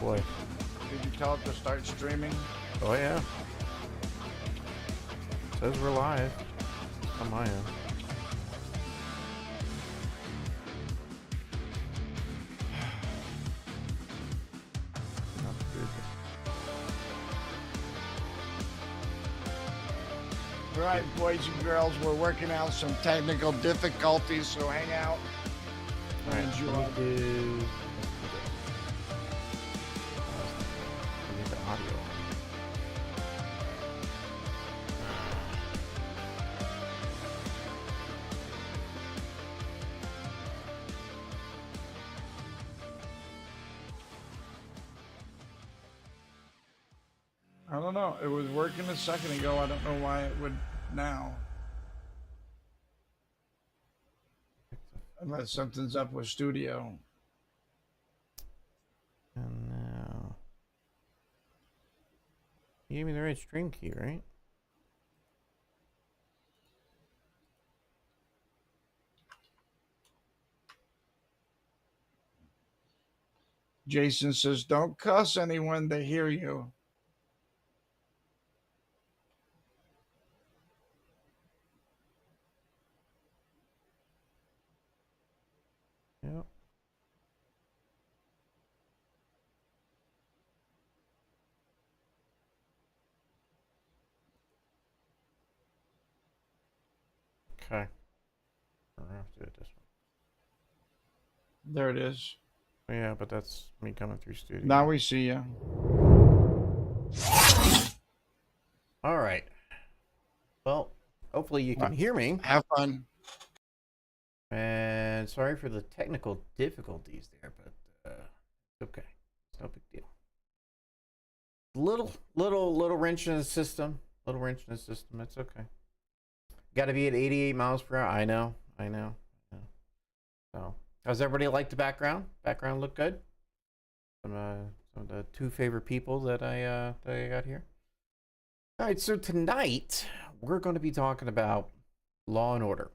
boy. Did you tell it to start streaming? Oh yeah. Says we're live on my end. All right, boys and girls, we're working out some technical difficulties, so hang out. All right, Enjoy. let's do this. We need the audio. I don't know. It was working a second ago. I don't know why it would now. Unless something's up with Studio. And now, you gave me the right stream key, right? Jason says, don't cuss anyone, they hear you. Yep. Okay. We're gonna have to do it this one. There it is. Yeah, but that's me coming through studio. Now we see you. All right. Well, hopefully you can hear me. Have fun. And sorry for the technical difficulties there, but it's okay. It's no big deal. Little wrench in the system. Little wrench in the system. It's okay. Got to be at 88 miles per hour. I know. So, how's everybody like the background? Background look good? Some of the two favorite people that I got here. All right. So tonight we're going to be talking about Law and Order.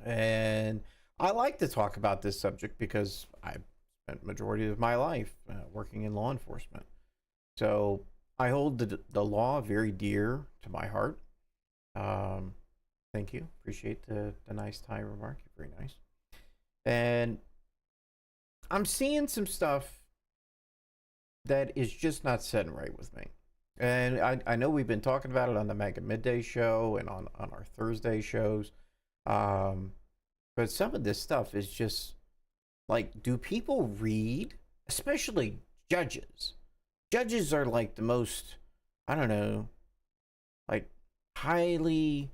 And I like to talk about this subject because I've spent the majority of my life working in law enforcement. So I hold the law very dear to my heart. Thank you. Appreciate the nice Thai remark. You're very nice. And I'm seeing some stuff that is just not sitting right with me. And I know we've been talking about it on the Mega Midday show and on our Thursday shows. But some of this stuff is just like, do people read? Especially judges. Judges are like the most, I don't know, like highly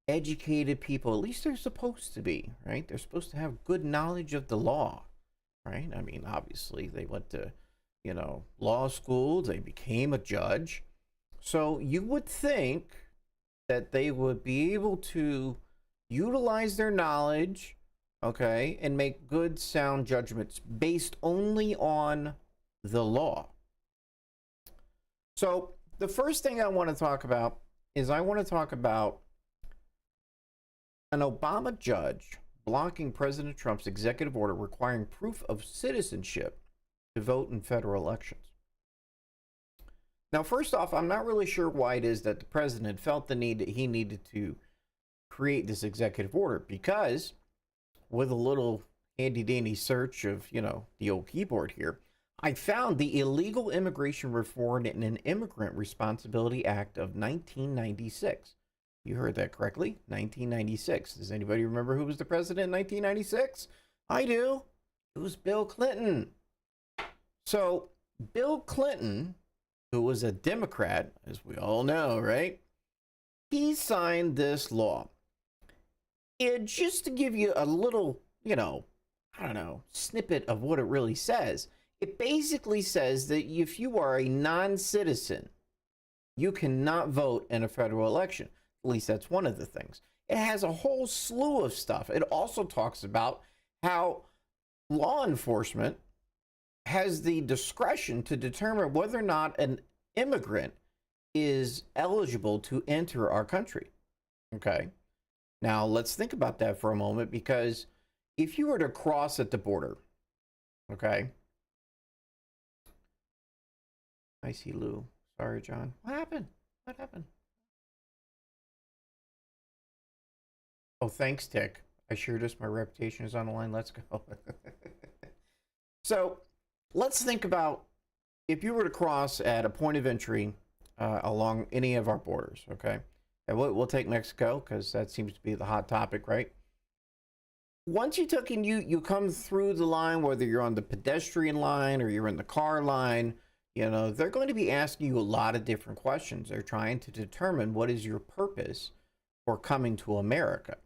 educated people. At least they're supposed to be, right? They're supposed to have good knowledge of the law, right? I mean, obviously they went to, law school. They became a judge. So you would think that they would be able to utilize their knowledge, okay, and make good, sound judgments based only on the law. So the first thing I want to talk about is I want to talk about an Obama judge blocking President Trump's executive order requiring proof of citizenship to vote in federal elections. Now, first off, I'm not really sure why it is that the president felt the need that he needed to create this executive order, because with a little handy dandy search of, the old keyboard here, I found the Illegal Immigration Reform and an Immigrant Responsibility Act of 1996. You heard that correctly, 1996. Does anybody remember who was the president in 1996? I do. It was Bill Clinton. So Bill Clinton, who was a Democrat, as we all know, right? He signed this law. And just to give you a little, snippet of what it really says, it basically says that if you are a non-citizen, you cannot vote in a federal election. At least that's one of the things. It has a whole slew of stuff. It also talks about how law enforcement has the discretion to determine whether or not an immigrant is eligible to enter our country. Okay. Now, let's think about that for a moment, because if you were to cross at the border, okay, I see Lou. Sorry, John. What happened? What happened? Oh, thanks, Tick. I sure just my reputation is on the line. Let's go. So let's think about if you were to cross at a point of entry along any of our borders, okay? And we'll take Mexico because that seems to be the hot topic, right? Once you took and you come through the line, whether you're on the pedestrian line or you're in the car line, you know, they're going to be asking you a lot of different questions. They're trying to determine what is your purpose for coming to America,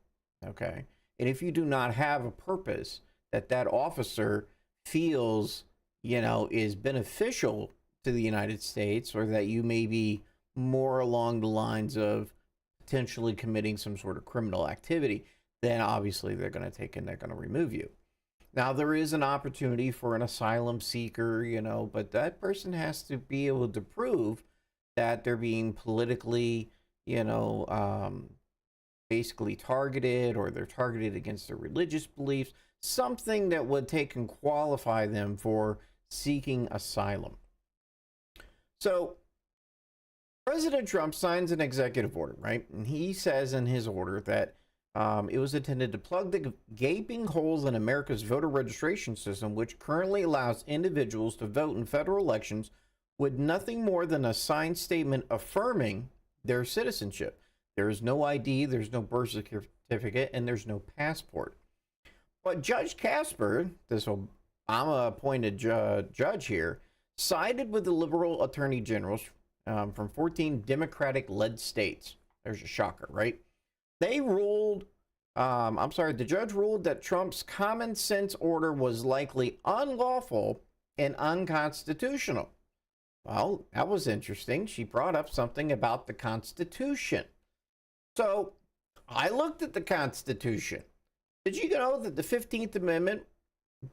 okay? And if you do not have a purpose that that officer feels, you know, is beneficial to the United States, or that you may be more along the lines of potentially committing some sort of criminal activity, then obviously they're going to take and they're going to remove you. Now, there is an opportunity for an asylum seeker, you know, but that person has to be able to prove that they're being politically, you know, basically targeted, or they're targeted against their religious beliefs, something that would take and qualify them for seeking asylum. So President Trump signs an executive order, right? And he says in his order that it was intended to plug the gaping holes in America's voter registration system, which currently allows individuals to vote in federal elections with nothing more than a signed statement affirming their citizenship. There is no ID, there's no birth certificate, and there's no passport. But Judge Casper, this Obama-appointed judge here, sided with the liberal attorney generals from 14 Democratic-led states. There's a shocker, right? They ruled, the judge ruled that Trump's common sense order was likely unlawful and unconstitutional. Well, that was interesting. She brought up something about the Constitution. So I looked at the Constitution. Did you know that the 15th Amendment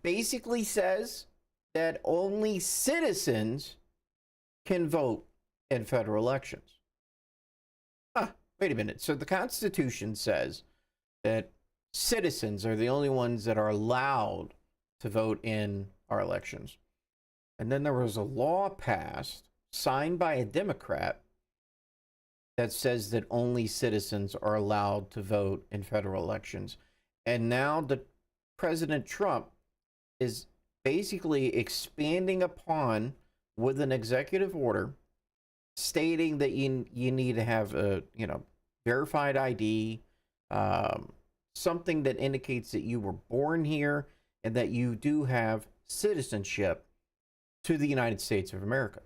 basically says that only citizens can vote in federal elections? Wait a minute. So the Constitution says that citizens are the only ones that are allowed to vote in our elections. And then there was a law passed, signed by a Democrat, that says that only citizens are allowed to vote in federal elections. And now the President Trump is basically expanding upon, with an executive order, stating that you need to have a, you know, verified ID, something that indicates that you were born here and that you do have citizenship to the United States of America.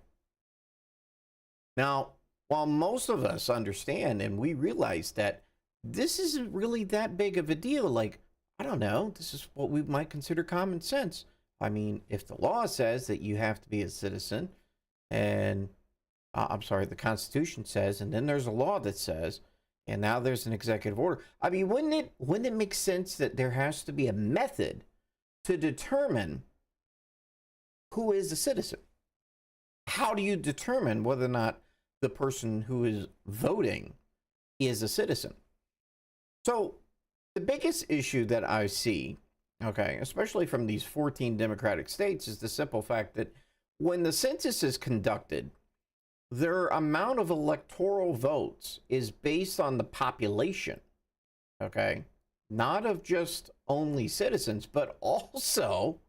Now, while most of us understand and we realize that this isn't really that big of a deal, like, I don't know, this is what we might consider common sense. I mean, if the law says that you have to be a citizen, and the Constitution says, and then there's a law that says, and now there's an executive order. I mean, wouldn't it make sense that there has to be a method to determine who is a citizen? How do you determine whether or not the person who is voting is a citizen? So the biggest issue that I see, okay, especially from these 14 Democratic states, is the simple fact that when the census is conducted, their amount of electoral votes is based on the population, okay? Not of just only citizens, but also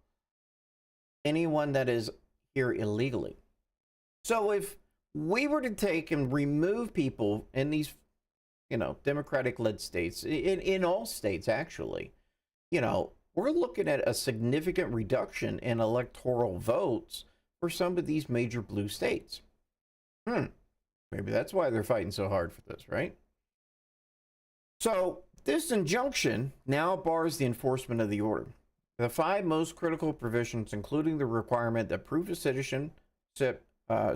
anyone that is here illegally. So if we were to take and remove people in these, you know, Democratic-led states, in all states actually, you know, we're looking at a significant reduction in electoral votes for some of these major blue states. Maybe that's why they're fighting so hard for this, right? So this injunction now bars the enforcement of the order. The 5 most critical provisions, including the requirement that proof of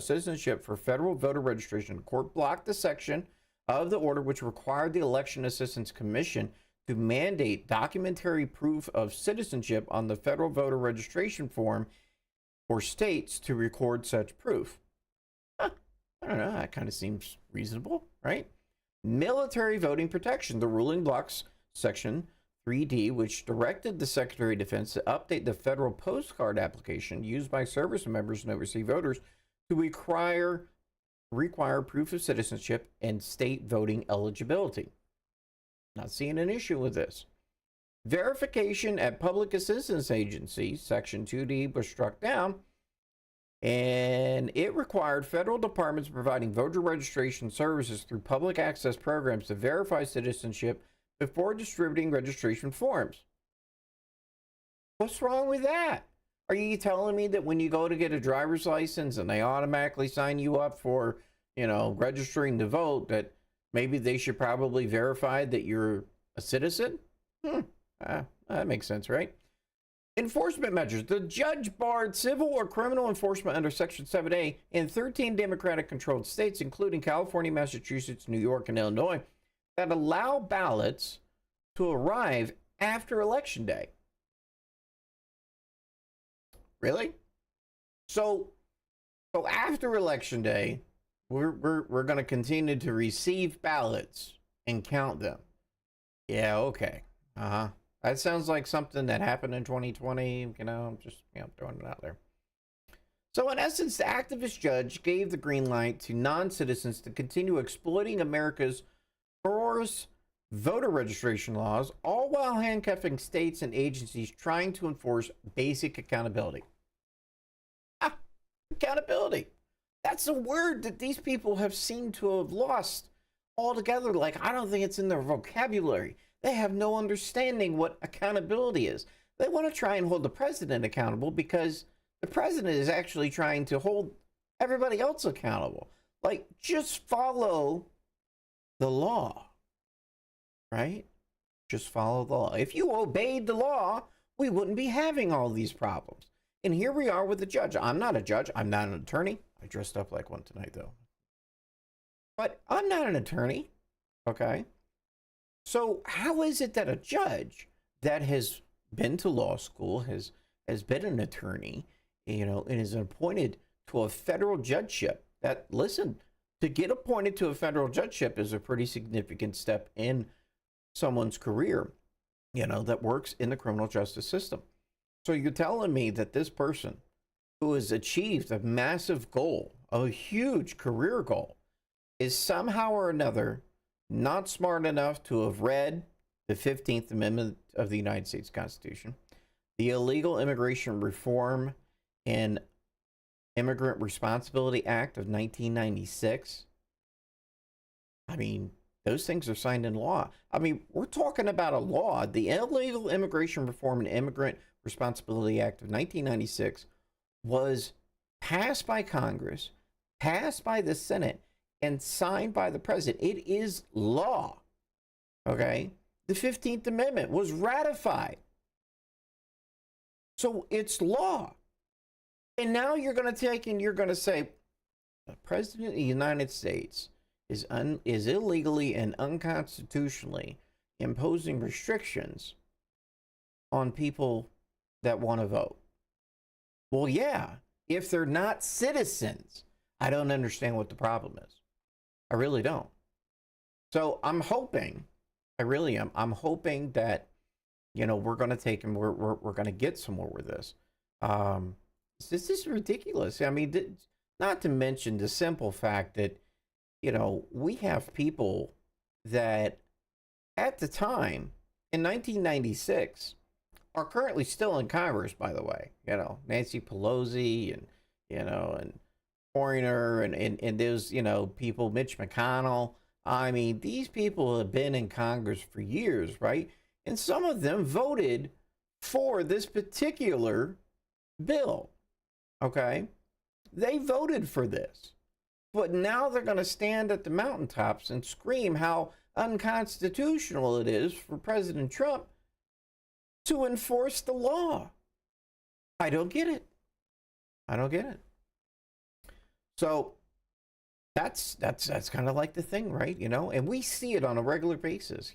citizenship for federal voter registration, the court blocked the section of the order which required the Election Assistance Commission to mandate documentary proof of citizenship on the federal voter registration form for states to record such proof. I don't know, that kind of seems reasonable, right? Military voting protection. The ruling blocks Section 3D, which directed the Secretary of Defense to update the federal postcard application used by service members and overseas voters to require proof of citizenship and state voting eligibility. Not seeing an issue with this. Verification at public assistance agencies, Section 2D, was struck down, and it required federal departments providing voter registration services through public access programs to verify citizenship before distributing registration forms. What's wrong with that? Are you telling me that when you go to get a driver's license and they automatically sign you up for, registering to vote, that maybe they should probably verify that you're a citizen? That makes sense, right? Enforcement measures. The judge barred civil or criminal enforcement under Section 7A in 13 Democratic-controlled states, including California, Massachusetts, New York, and Illinois, that allow ballots to arrive after Election Day. Really? So after Election Day, we're going to continue to receive ballots and count them. Yeah, okay. That sounds like something that happened in 2020. I'm just throwing it out there. So in essence, the activist judge gave the green light to non-citizens to continue exploiting America's porous voter registration laws, all while handcuffing states and agencies trying to enforce basic accountability. Accountability. That's a word that these people have seemed to have lost altogether. Like, I don't think it's in their vocabulary. They have no understanding what accountability is. They want to try and hold the president accountable because the president is actually trying to hold everybody else accountable. Like, just follow the law, right? Just follow the law. If you obeyed the law, we wouldn't be having all these problems. And here we are with the judge. I'm not a judge. I'm not an attorney. I dressed up like one tonight, though. But I'm not an attorney, okay? So how is it that a judge that has been to law school, has been an attorney, and is appointed to a federal judgeship, that, listen, to get appointed to a federal judgeship is a pretty significant step in someone's career, that works in the criminal justice system. So you're telling me that this person who has achieved a massive goal, a huge career goal, is somehow or another not smart enough to have read the 15th Amendment of the United States Constitution, the Illegal Immigration Reform and Immigrant Responsibility Act of 1996. I mean, those things are signed in law. I mean, we're talking about a law. The Illegal Immigration Reform and Immigrant Responsibility Act of 1996 was passed by Congress, passed by the Senate, and signed by the president. It is law. Okay? The 15th Amendment was ratified. So it's law. And now you're going to take and you're going to say the president of the United States is illegally and unconstitutionally imposing restrictions on people that want to vote. Well, yeah, if they're not citizens, I don't understand what the problem is. I really don't. So I'm hoping, I really am, I'm hoping that, we're going to take and we're going to get somewhere with this. This is ridiculous. I mean, not to mention the simple fact that, we have people that at the time in 1996 are currently still in Congress, by the way. Nancy Pelosi and, and Pointer and those, people, Mitch McConnell. I mean, these people have been in Congress for years, right? And some of them voted for this particular bill, okay? They voted for this. But now they're going to stand at the mountaintops and scream how unconstitutional it is for President Trump to enforce the law. I don't get it. I don't get it. So that's kind of like the thing, right? And we see it on a regular basis,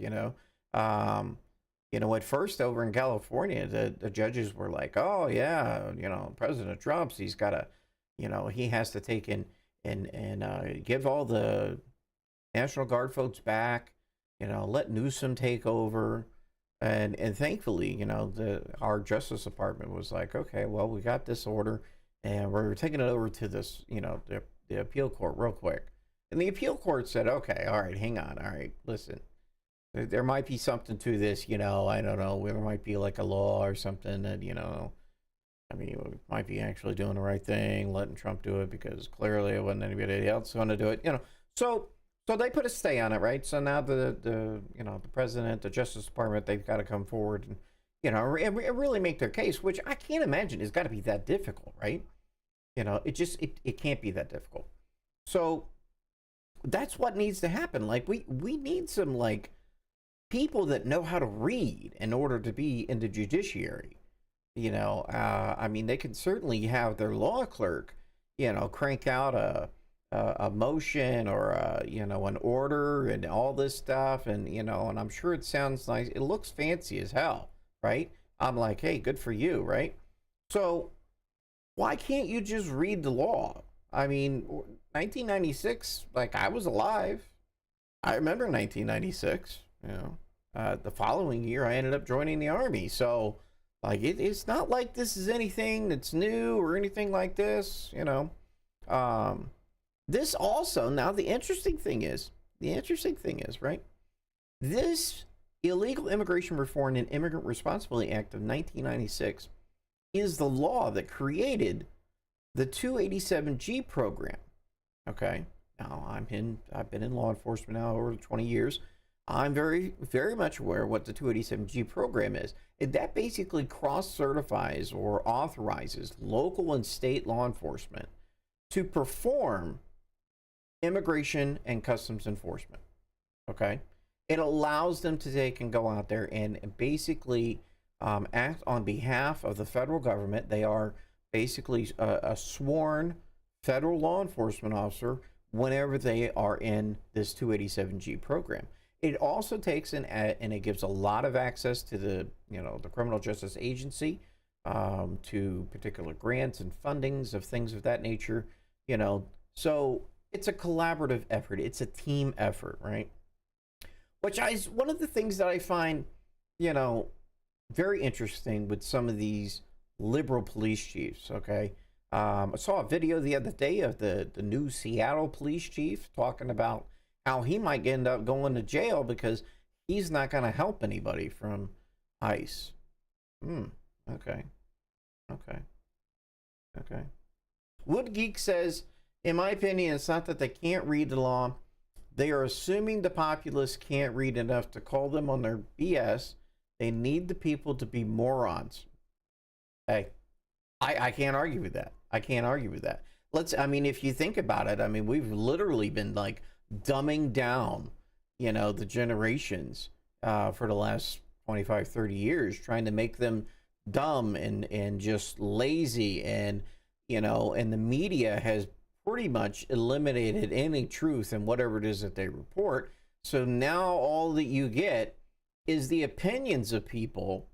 at first over in California, the judges were like, oh yeah, President Trump's, he's got to, he has to take in and give all the National Guard folks back, let Newsom take over. And thankfully, our Justice Department was like, okay, well, we got this order, and we're taking it over to this, the appeal court real quick. And the appeal court said, okay, all right, hang on, all right, listen, there might be something to this, I don't know, there might be like a law or something that, I mean, we might be actually doing the right thing, letting Trump do it, because clearly it wasn't anybody else going to do it, So they put a stay on it, right? So now the president, the Justice Department, they've got to come forward and, and really make their case, which I can't imagine has got to be that difficult, right? It can't be that difficult. So that's what needs to happen. Like we need some like people that know how to read in order to be in the judiciary. I mean, they can certainly have their law clerk, crank out a motion or an order and all this stuff, and and I'm sure it sounds nice. It looks fancy as hell, right? I'm like, hey, good for you, right? So why can't you just read the law? I mean, 1996, like I was alive. I remember 1996. The following year I ended up joining the army. So like it's not like this is anything that's new or anything like this. This also, now the interesting thing is, right? This Illegal Immigration Reform and Immigrant Responsibility Act of 1996 is the law that created the 287G program. Okay. Now I've been in law enforcement now over 20 years. I'm very, very much aware of what the 287G program is. That basically cross-certifies or authorizes local and state law enforcement to perform immigration and customs enforcement. Okay? It allows them to take and go out there and basically act on behalf of the federal government. They are basically a sworn federal law enforcement officer whenever they are in this 287G program. It also takes and it gives a lot of access to the criminal justice agency, to particular grants and fundings of things of that nature. So it's a collaborative effort. It's a team effort, right? Which is one of the things that I find, very interesting with some of these liberal police chiefs. Okay, I saw a video the other day of the new Seattle police chief talking about how he might end up going to jail because he's not going to help anybody from ICE. Okay. Wood Geek says, in my opinion, it's not that they can't read the law. They are assuming the populace can't read enough to call them on their BS. They need the people to be morons. Hey, I can't argue with that. If you think about it, we've literally been like dumbing down, the generations for the last 25, 30 years, trying to make them dumb and just lazy. And, and the media has pretty much eliminated any truth in whatever it is that they report. So now all that you get is the opinions of people,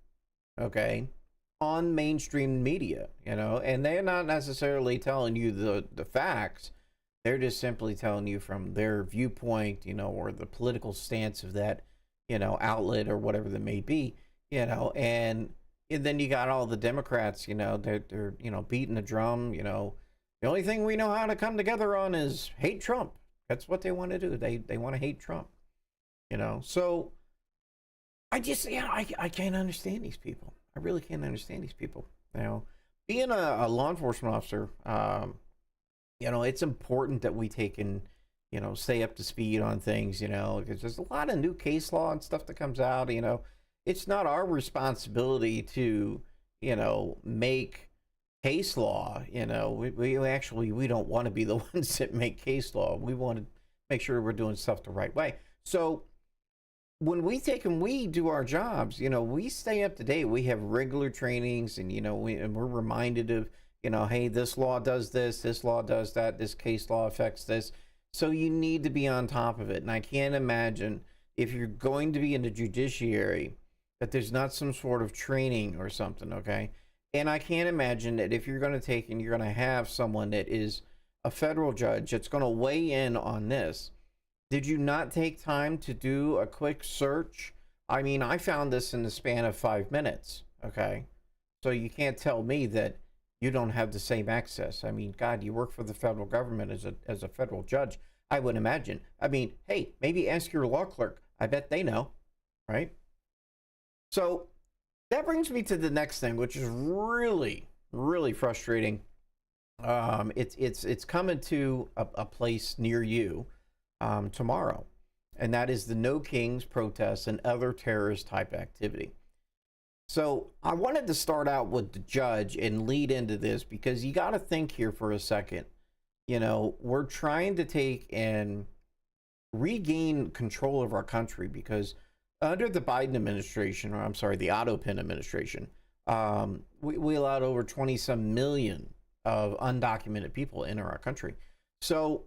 okay, on mainstream media, and they're not necessarily telling you the facts. They're just simply telling you from their viewpoint, or the political stance of that, outlet or whatever that may be, and then you got all the Democrats, they're beating the drum, the only thing we know how to come together on is hate Trump. That's what they want to do. They want to hate Trump, so I just, I can't understand these people. I really can't understand these people. Being a law enforcement officer, it's important that we take and, stay up to speed on things, because there's a lot of new case law and stuff that comes out. It's not our responsibility to, make case law. We don't want to be the ones that make case law. We want to make sure we're doing stuff the right way. So when we take and we do our jobs, we stay up to date. We have regular trainings, and we're reminded of, hey, this law does this law does that, this case law affects this. So you need to be on top of it. And I can't imagine, if you're going to be in the judiciary, that there's not some sort of training or something, okay? And I can't imagine that if you're going to take and you're going to have someone that is a federal judge that's going to weigh in on this, did you not take time to do a quick search? I found this in the span of 5 minutes, okay? So you can't tell me that, you don't have the same access. I mean, God, you work for the federal government as a federal judge, I would imagine. I mean, hey, maybe ask your law clerk. I bet they know, right? So that brings me to the next thing, which is really, really frustrating. It's coming to a place near you tomorrow, and that is the No Kings protests and other terrorist type activity. So I wanted to start out with the judge and lead into this because you got to think here for a second. You know, we're trying to take and regain control of our country because under the Biden administration, or I'm sorry, the Otto Penn administration, we allowed over 20 some million of undocumented people enter our country. So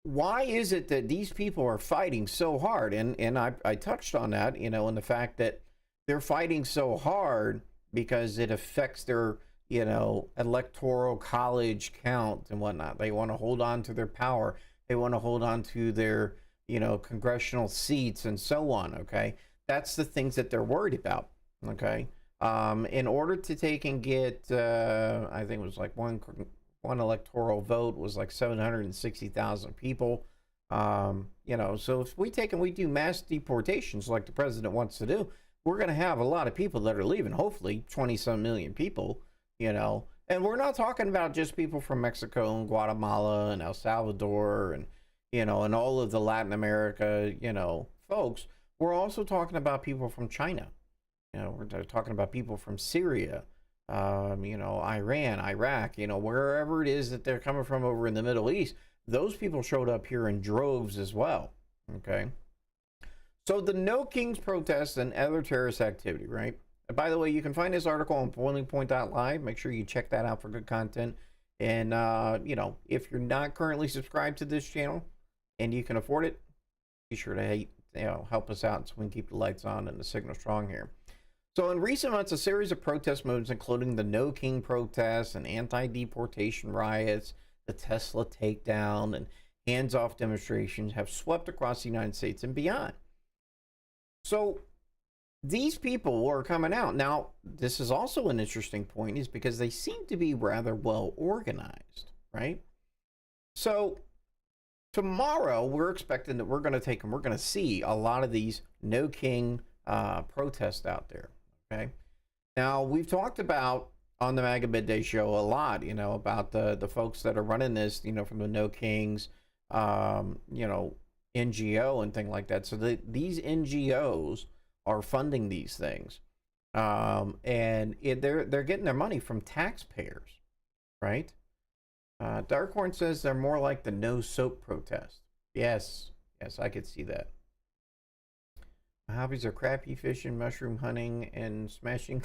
why is it that these people are fighting so hard? And I touched on that, you know, and the fact that they're fighting so hard because it affects their, you know, electoral college count and whatnot. They want to hold on to their power. They want to hold on to their, you know, congressional seats and so on. Okay. That's the things that they're worried about. Okay. In order to take and get, I think it was like one electoral vote was like 760,000 people. You know, so if we take and we do mass deportations like the president wants to do, we're going to have a lot of people that are leaving, hopefully 20 some million people, you know, and we're not talking about just people from Mexico and Guatemala and El Salvador and, you know, and all of the Latin America, you know, folks. We're also talking about people from China. You know, we're talking about people from Syria, you know, Iran, Iraq, you know, wherever it is that they're coming from over in the Middle East. Those people showed up here in droves as well. Okay. So the No Kings protests and other terrorist activity, right? And by the way, you can find this article on BoilingPoint.Live. Make sure you check that out for good content. And, you know, if you're not currently subscribed to this channel and you can afford it, be sure to, you know, help us out so we can keep the lights on and the signal strong here. So in recent months, a series of protest movements, including the No King protests and anti-deportation riots, the Tesla takedown, and hands-off demonstrations have swept across the United States and beyond. So these people are coming out. Now, this is also an interesting point is because they seem to be rather well organized, right? So tomorrow, we're expecting that we're going to take and we're going to see a lot of these No King protests out there, okay? Now, we've talked about on the MAGA Midday Show a lot, you know, about the folks that are running this, you know, from the No Kings, you know, NGO and thing like that. So these NGOs are funding these things, and they're getting their money from taxpayers, right? Darkhorn says they're more like the No Soap protest. Yes, I could see that. My hobbies are crappie fishing, mushroom hunting, and smashing.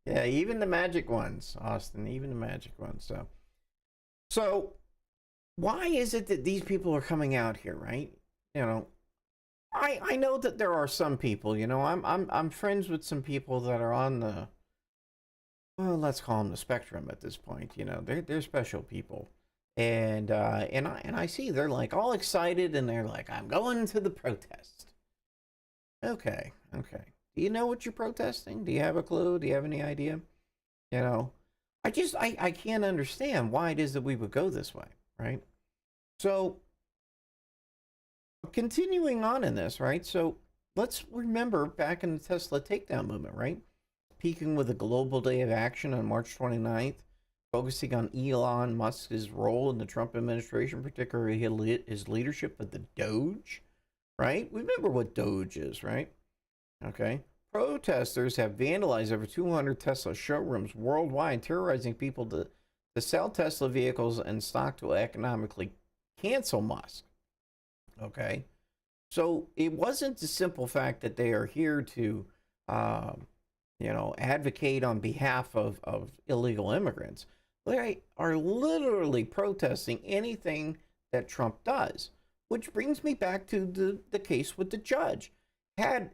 Yeah, even the magic ones, Austin. Even the magic ones. So why is it that these people are coming out here, right? You know, I know that there are some people. You know, I'm friends with some people that are on the, well, let's call them the spectrum at this point. You know, they're special people, and I see they're like all excited and they're like, I'm going to the protest. Okay. Do you know what you're protesting? Do you have a clue? Do you have any idea? You know, I can't understand why it is that we would go this way, right? So continuing on in this, right? So let's remember back in the Tesla takedown movement, right? Peaking with a global day of action on March 29th, focusing on Elon Musk's role in the Trump administration, particularly his leadership of the Doge, right? Remember what Doge is, right? Okay. Protesters have vandalized over 200 Tesla showrooms worldwide, terrorizing people to sell Tesla vehicles and stock to economically cancel Musk. Okay. So it wasn't the simple fact that they are here to, you know, advocate on behalf of illegal immigrants. They are literally protesting anything that Trump does, which brings me back to the case with the judge. Had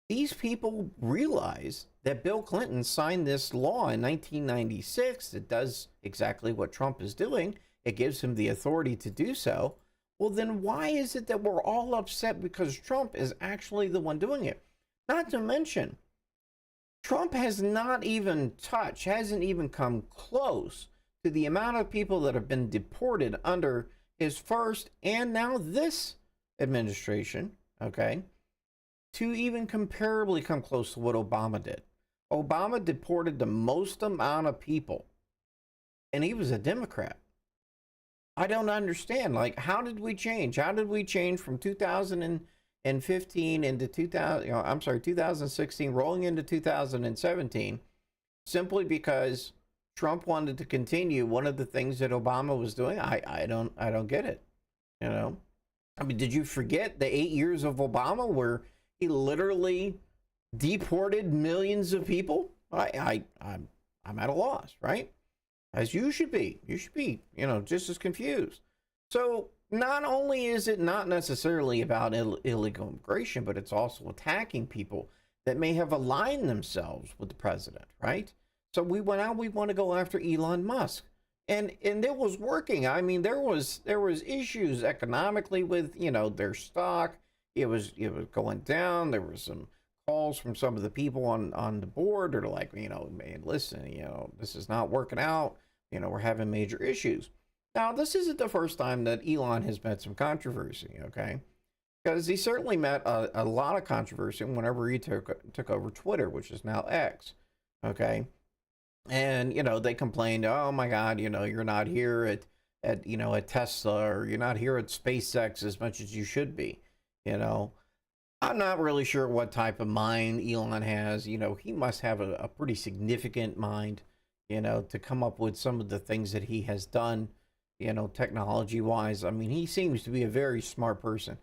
these people realized that Bill Clinton signed this law in 1996 that does exactly what Trump is doing, it gives him the authority to do so, well, then why is it that we're all upset because Trump is actually the one doing it? Not to mention, Trump has not even touched, hasn't even come close to the amount of people that have been deported under his first and now this administration, okay, to even comparably come close to what Obama did. Obama deported the most amount of people, and he was a Democrat. I don't understand. Like, how did we change? How did we change from 2015 into 2016, rolling into 2017, simply because Trump wanted to continue one of the things that Obama was doing? I don't get it. You know, I mean, did you forget the 8 years of Obama where he literally deported millions of people? I'm at a loss, right? As you should be. You should be, just as confused. So not only is it not necessarily about illegal immigration, but it's also attacking people that may have aligned themselves with the president, right? So we want to go after Elon Musk. And it was working. I mean, there was issues economically with, their stock. It was going down. There was some calls from some of the people on the board that are like, man, listen, this is not working out. We're having major issues. Now, this isn't the first time that Elon has met some controversy, okay? Because he certainly met a lot of controversy whenever he took over Twitter, which is now X, okay? And, they complained, oh my God, you're not here at Tesla, or you're not here at SpaceX as much as you should be, I'm not really sure what type of mind Elon has. He must have a pretty significant mind, to come up with some of the things that he has done, technology wise. I mean, he seems to be a very smart person.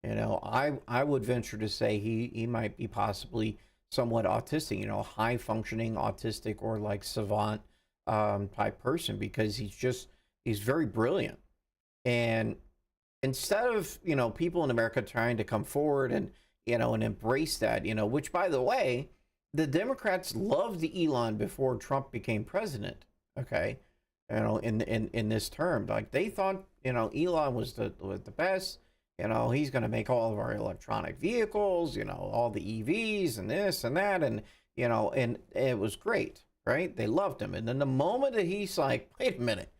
I would venture to say he might be possibly somewhat autistic, high functioning autistic or like savant type person, because he's very brilliant. And instead of, people in America trying to come forward and embrace that, which, by the way, the Democrats loved Elon before Trump became president. Okay. In this term, like they thought, Elon was the best, he's going to make all of our electronic vehicles, all the EVs and this and that. And, and it was great, right? They loved him. And then the moment that he's like, wait a minute,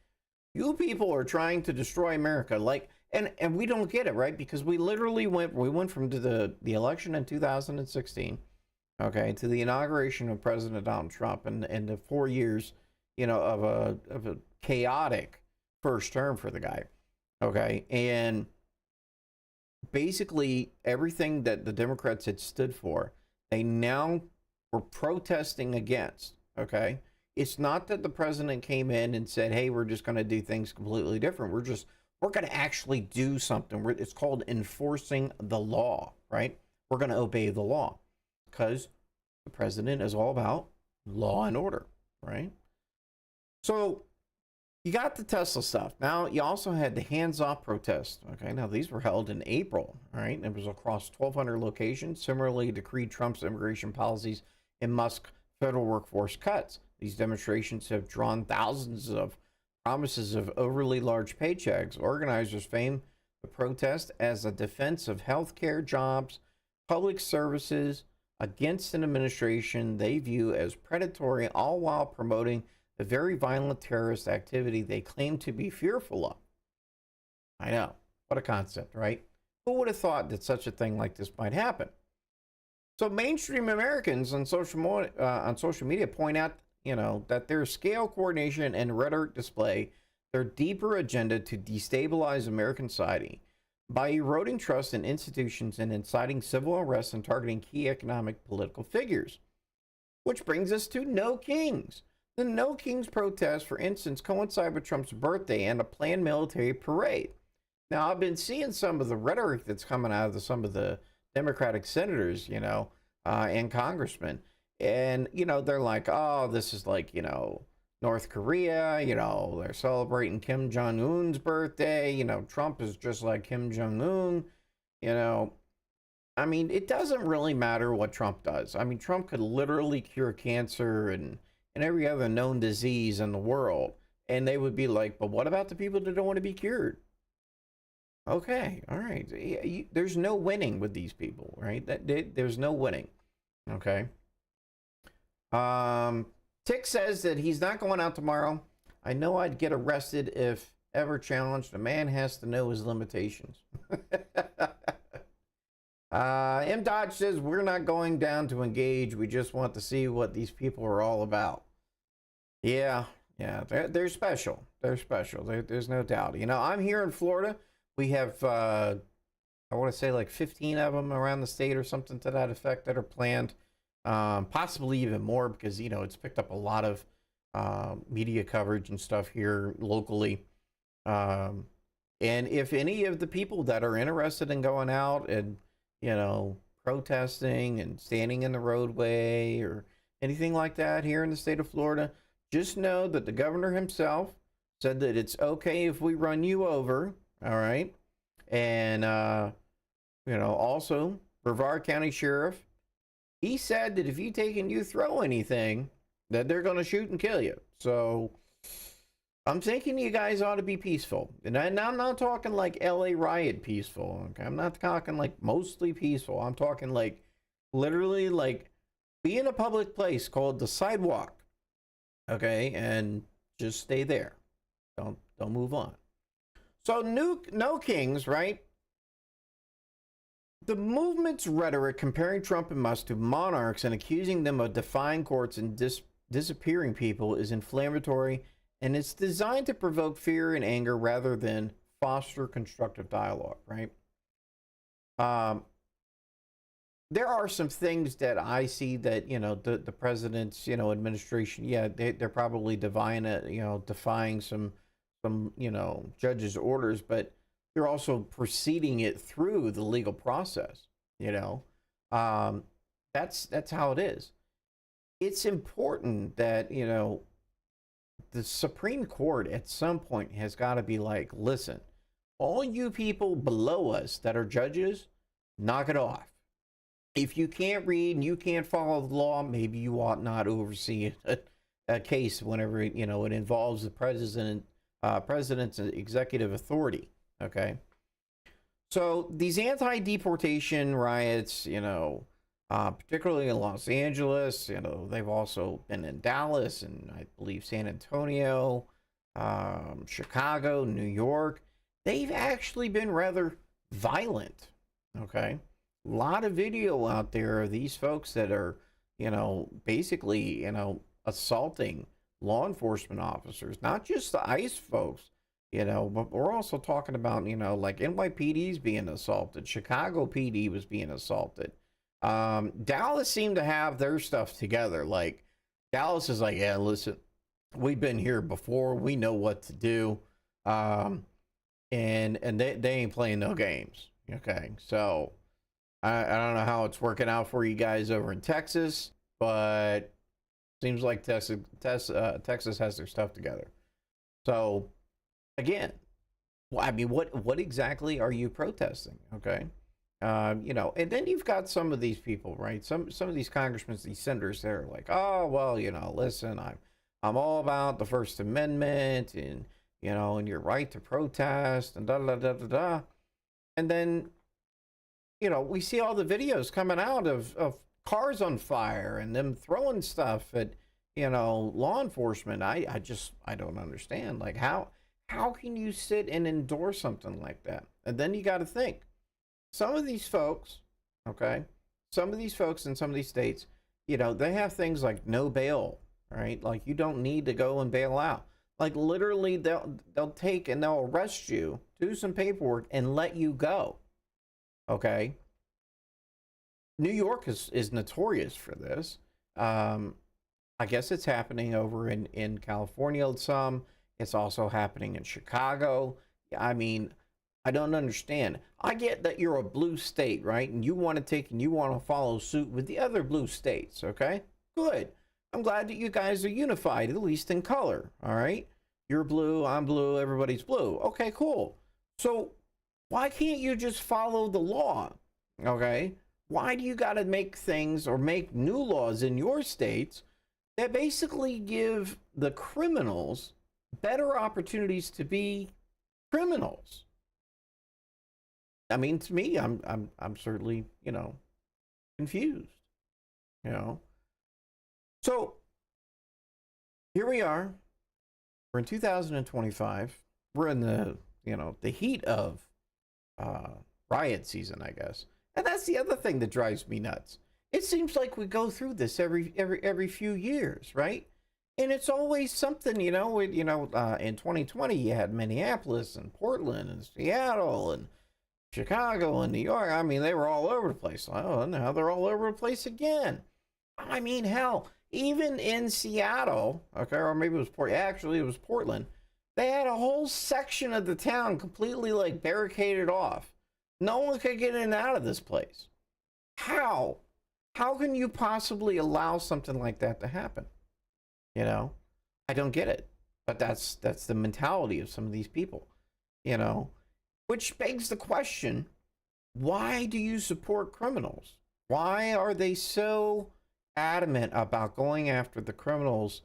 you people are trying to destroy America. Like, and we don't get it, right? Because we literally went from the election in 2016, okay, to the inauguration of President Donald Trump, and the 4 years, of a chaotic first term for the guy, okay, and basically everything that the Democrats had stood for, they now were protesting against, okay. It's not that the president came in and said, hey, we're just going to do things completely different. We're going to actually do something. It's called enforcing the law, right? We're going to obey the law, because the president is all about law and order, right? So you got the Tesla stuff. Now you also had the hands-off protests. Okay, now these were held in April, all right? It was across 1,200 locations. Similarly, decreed Trump's immigration policies and Musk's federal workforce cuts. These demonstrations have drawn thousands of promises of overly large paychecks. Organizers frame the protest as a defense of health care, jobs, public services against an administration they view as predatory, all while promoting the very violent terrorist activity they claim to be fearful of. I know. What a concept, right? Who would have thought that such a thing like this might happen? So mainstream Americans on social media point out, that their scale coordination and rhetoric display their deeper agenda to destabilize American society by eroding trust in institutions and inciting civil unrest and targeting key economic political figures. Which brings us to No Kings. The No Kings protests, for instance, coincide with Trump's birthday and a planned military parade. Now, I've been seeing some of the rhetoric that's coming out of some of the Democratic senators, and congressmen. And, they're like, oh, this is like, North Korea, they're celebrating Kim Jong-un's birthday. Trump is just like Kim Jong-un. I mean, it doesn't really matter what Trump does. I mean, Trump could literally cure cancer and every other known disease in the world. And they would be like, but what about the people that don't want to be cured? Okay, all right. There's no winning with these people, right? There's no winning. Okay. Tick says that he's not going out tomorrow. I know I'd get arrested if ever challenged. A man has to know his limitations. M. Dodge says, we're not going down to engage. We just want to see what these people are all about. Yeah, they're special. They're special. There's no doubt. You know, I'm here in Florida. We have, I want to say like 15 of them around the state or something to that effect that are planned. Possibly even more because, you know, it's picked up a lot of media coverage and stuff here locally. And if any of the people that are interested in going out and, you know, protesting and standing in the roadway or anything like that here in the state of Florida, just know that the governor himself said that it's okay if we run you over, all right? And, you know, also, Brevard County Sheriff, he said that if you take and you throw anything, that they're going to shoot and kill you. So I'm thinking you guys ought to be peaceful. And I'm not talking like LA riot peaceful. Okay? I'm not talking like mostly peaceful. I'm talking like literally like be in a public place called the sidewalk. Okay? And just stay there. Don't move on. So no kings, right? The movement's rhetoric comparing Trump and Musk to monarchs and accusing them of defying courts and disappearing people is inflammatory, and it's designed to provoke fear and anger rather than foster constructive dialogue, right? There are some things that I see that, you know, the president's, you know, administration, yeah, they're probably defying some, you know, judges' orders, but they're also proceeding it through the legal process, you know. That's how it is. It's important that, you know, the Supreme Court at some point has got to be like, listen, all you people below us that are judges, knock it off. If you can't read and you can't follow the law, maybe you ought not oversee a case whenever, you know, it involves the president's executive authority. Okay. So these anti-deportation riots, you know, particularly in Los Angeles, you know, they've also been in Dallas and I believe San Antonio, Chicago, New York. They've actually been rather violent. Okay. A lot of video out there of these folks that are, you know, basically, you know, assaulting law enforcement officers, not just the ICE folks. You know, but we're also talking about, you know, like NYPD's being assaulted. Chicago PD was being assaulted. Dallas seemed to have their stuff together. Like, Dallas is like, yeah, listen, we've been here before. We know what to do. And they ain't playing no games. Okay, so I don't know how it's working out for you guys over in Texas, but seems like Texas has their stuff together. So, again, I mean, what exactly are you protesting? Okay, you know, and then you've got some of these people, right? Some of these congressmen, these senators, they're like, oh well, you know, listen, I'm all about the First Amendment and, you know, and your right to protest and da da da da da, and then, you know, we see all the videos coming out of cars on fire and them throwing stuff at, you know, law enforcement. I don't understand, like, how can you sit and endorse something like that? And then you got to think, some of these folks, okay, some of these folks in some of these states, you know, they have things like no bail, right? Like, you don't need to go and bail out. Like, literally, they'll take and they'll arrest you, do some paperwork, and let you go. Okay. New York is notorious for this. I guess it's happening over in California some. It's also happening in Chicago. I mean, I don't understand. I get that you're a blue state, right? And you want to take and you want to follow suit with the other blue states, okay? Good. I'm glad that you guys are unified, at least in color, all right? You're blue, I'm blue, everybody's blue. Okay, cool. So why can't you just follow the law, okay? Why do you got to make things or make new laws in your states that basically give the criminals better opportunities to be criminals? I mean, to me, I'm certainly, you know, confused. You know, So here we are. We're in 2025. We're in the heat of riot season, I guess. And that's the other thing that drives me nuts. It seems like we go through this every few years, right? And it's always something, in 2020 you had Minneapolis and Portland and Seattle and Chicago and New York. I mean, they were all over the place. Oh, now they're all over the place again. I mean, hell, even in Seattle, okay, or maybe it was Portland. Actually, it was Portland. They had a whole section of the town completely like barricaded off. No one could get in and out of this place. How? How can you possibly allow something like that to happen? You know, I don't get it. But that's the mentality of some of these people, which begs the question, why do you support criminals? Why are they so adamant about going after the criminals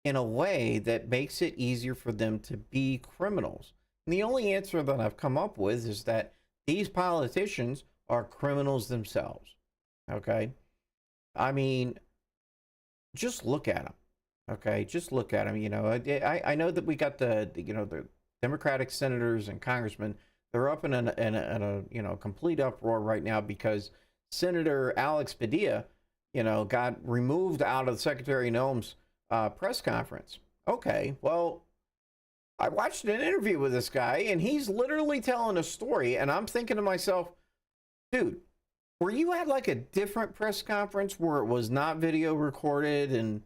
in a way that makes it easier for them to be criminals? And the only answer that I've come up with is that these politicians are criminals themselves. Okay? I mean, just look at them. Okay? Just look at them. I know that we got the Democratic senators and congressmen. They're up in a complete uproar right now because Senator Alex Padilla, got removed out of Secretary Noem's press conference. Okay, well, I watched an interview with this guy, and he's literally telling a story, and I'm thinking to myself, dude, were you at like a different press conference where it was not video recorded, and,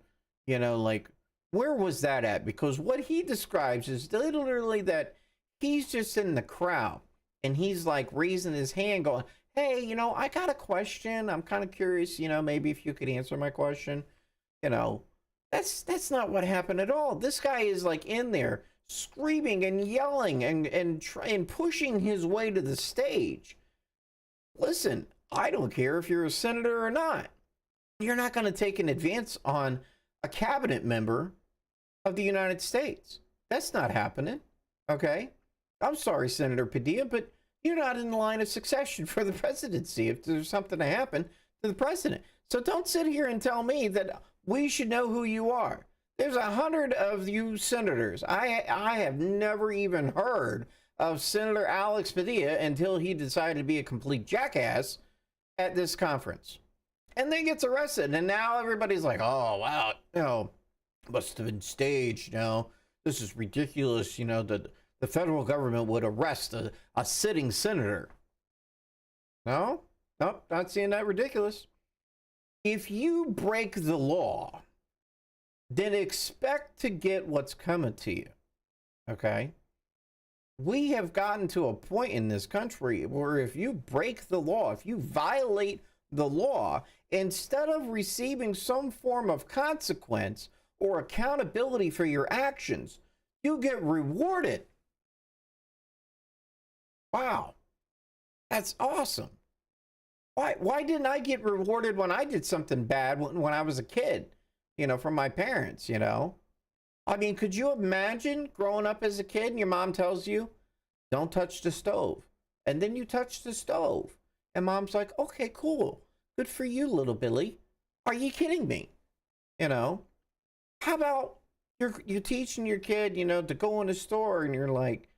where was that at? Because what he describes is literally that he's just in the crowd, and he's like raising his hand going, hey, I got a question. I'm kind of curious, maybe if you could answer my question. That's not what happened at all. This guy is like in there screaming and yelling and pushing his way to the stage. Listen, I don't care if you're a senator or not. You're not going to take an advance on a cabinet member of the United States. That's not happening. Okay? I'm sorry, Senator Padilla, but you're not in the line of succession for the presidency if there's something to happen to the president. So don't sit here and tell me that we should know who you are. There's 100 of you senators. I have never even heard of Senator Alex Padilla until he decided to be a complete jackass at this conference. And then gets arrested. And now everybody's like, oh, wow, must have been staged. This is ridiculous. The federal government would arrest a sitting senator. No, nope, not seeing that ridiculous. If you break the law, then expect to get what's coming to you. Okay? We have gotten to a point in this country where if you break the law, if you violate the law, instead of receiving some form of consequence or accountability for your actions, you get rewarded. Wow. That's awesome. Why didn't I get rewarded when I did something bad when I was a kid, from my parents, I mean, could you imagine growing up as a kid and your mom tells you, don't touch the stove. And then you touch the stove. And mom's like, okay, cool. Good for you, little Billy. Are you kidding me? How about you're teaching your kid, to go in a store and you're like,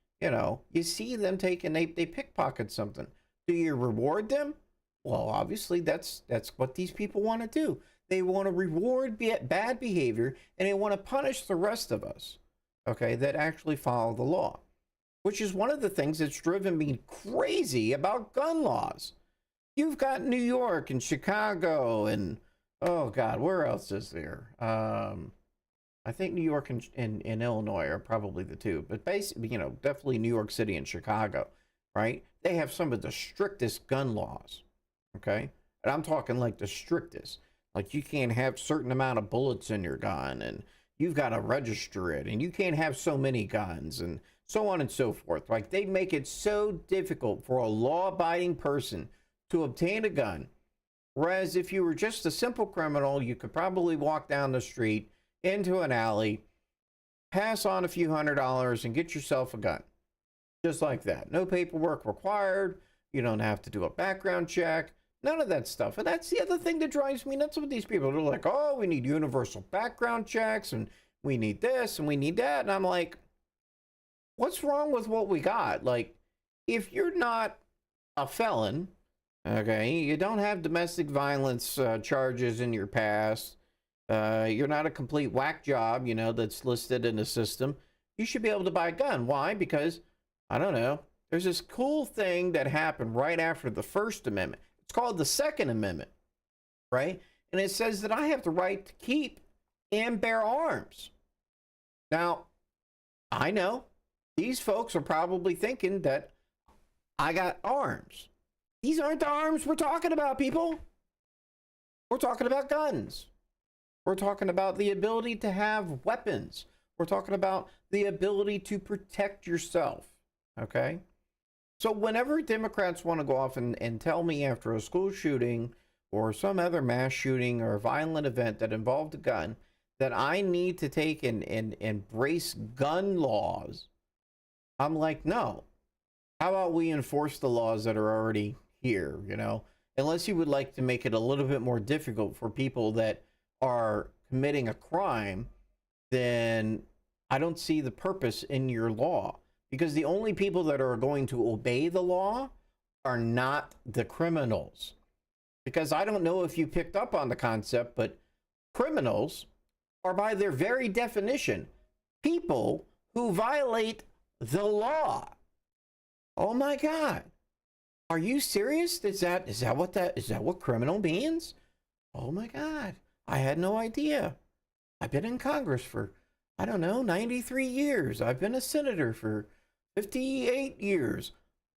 you see them taking, they pickpocket something. Do you reward them? Well, obviously that's what these people want to do. They want to reward bad behavior, and they want to punish the rest of us, okay, that actually follow the law, which is one of the things that's driven me crazy about gun laws. You've got New York and Chicago and, oh God, where else is there? I think New York and Illinois are probably the two, but basically, definitely New York City and Chicago, right? They have some of the strictest gun laws, okay? And I'm talking like the strictest. Like you can't have certain amount of bullets in your gun, and you've got to register it, and you can't have so many guns, and so on and so forth. Like they make it so difficult for a law-abiding person to obtain a gun, whereas if you were just a simple criminal, you could probably walk down the street into an alley, pass on a few $100s, and get yourself a gun. Just like that. No paperwork required. You don't have to do a background check. None of that stuff. And that's the other thing that drives me nuts with these people. They're like, oh, we need universal background checks and we need this and we need that. And I'm like, what's wrong with what we got? Like, if you're not a felon, okay, you don't have domestic violence charges in your past, you're not a complete whack job, you know, that's listed in the system, you should be able to buy a gun. Why? Because, I don't know, there's this cool thing that happened right after the First Amendment. It's called the Second Amendment, right? And it says that I have the right to keep and bear arms. Now, I know these folks are probably thinking that I got arms. These aren't the arms we're talking about, people. We're talking about guns. We're talking about the ability to have weapons. We're talking about the ability to protect yourself, okay? So whenever Democrats want to go off and tell me after a school shooting or some other mass shooting or violent event that involved a gun that I need to take and embrace gun laws, I'm like, no. How about we enforce the laws that are already here, you know? Unless you would like to make it a little bit more difficult for people that are committing a crime, then I don't see the purpose in your law. Because the only people that are going to obey the law are not the criminals. Because I don't know if you picked up on the concept, but criminals are by their very definition people who violate the law. Oh my God. Are you serious? Is that what criminal means? Oh my God. I had no idea. I've been in Congress for, I don't know, 93 years. I've been a senator for 58 years.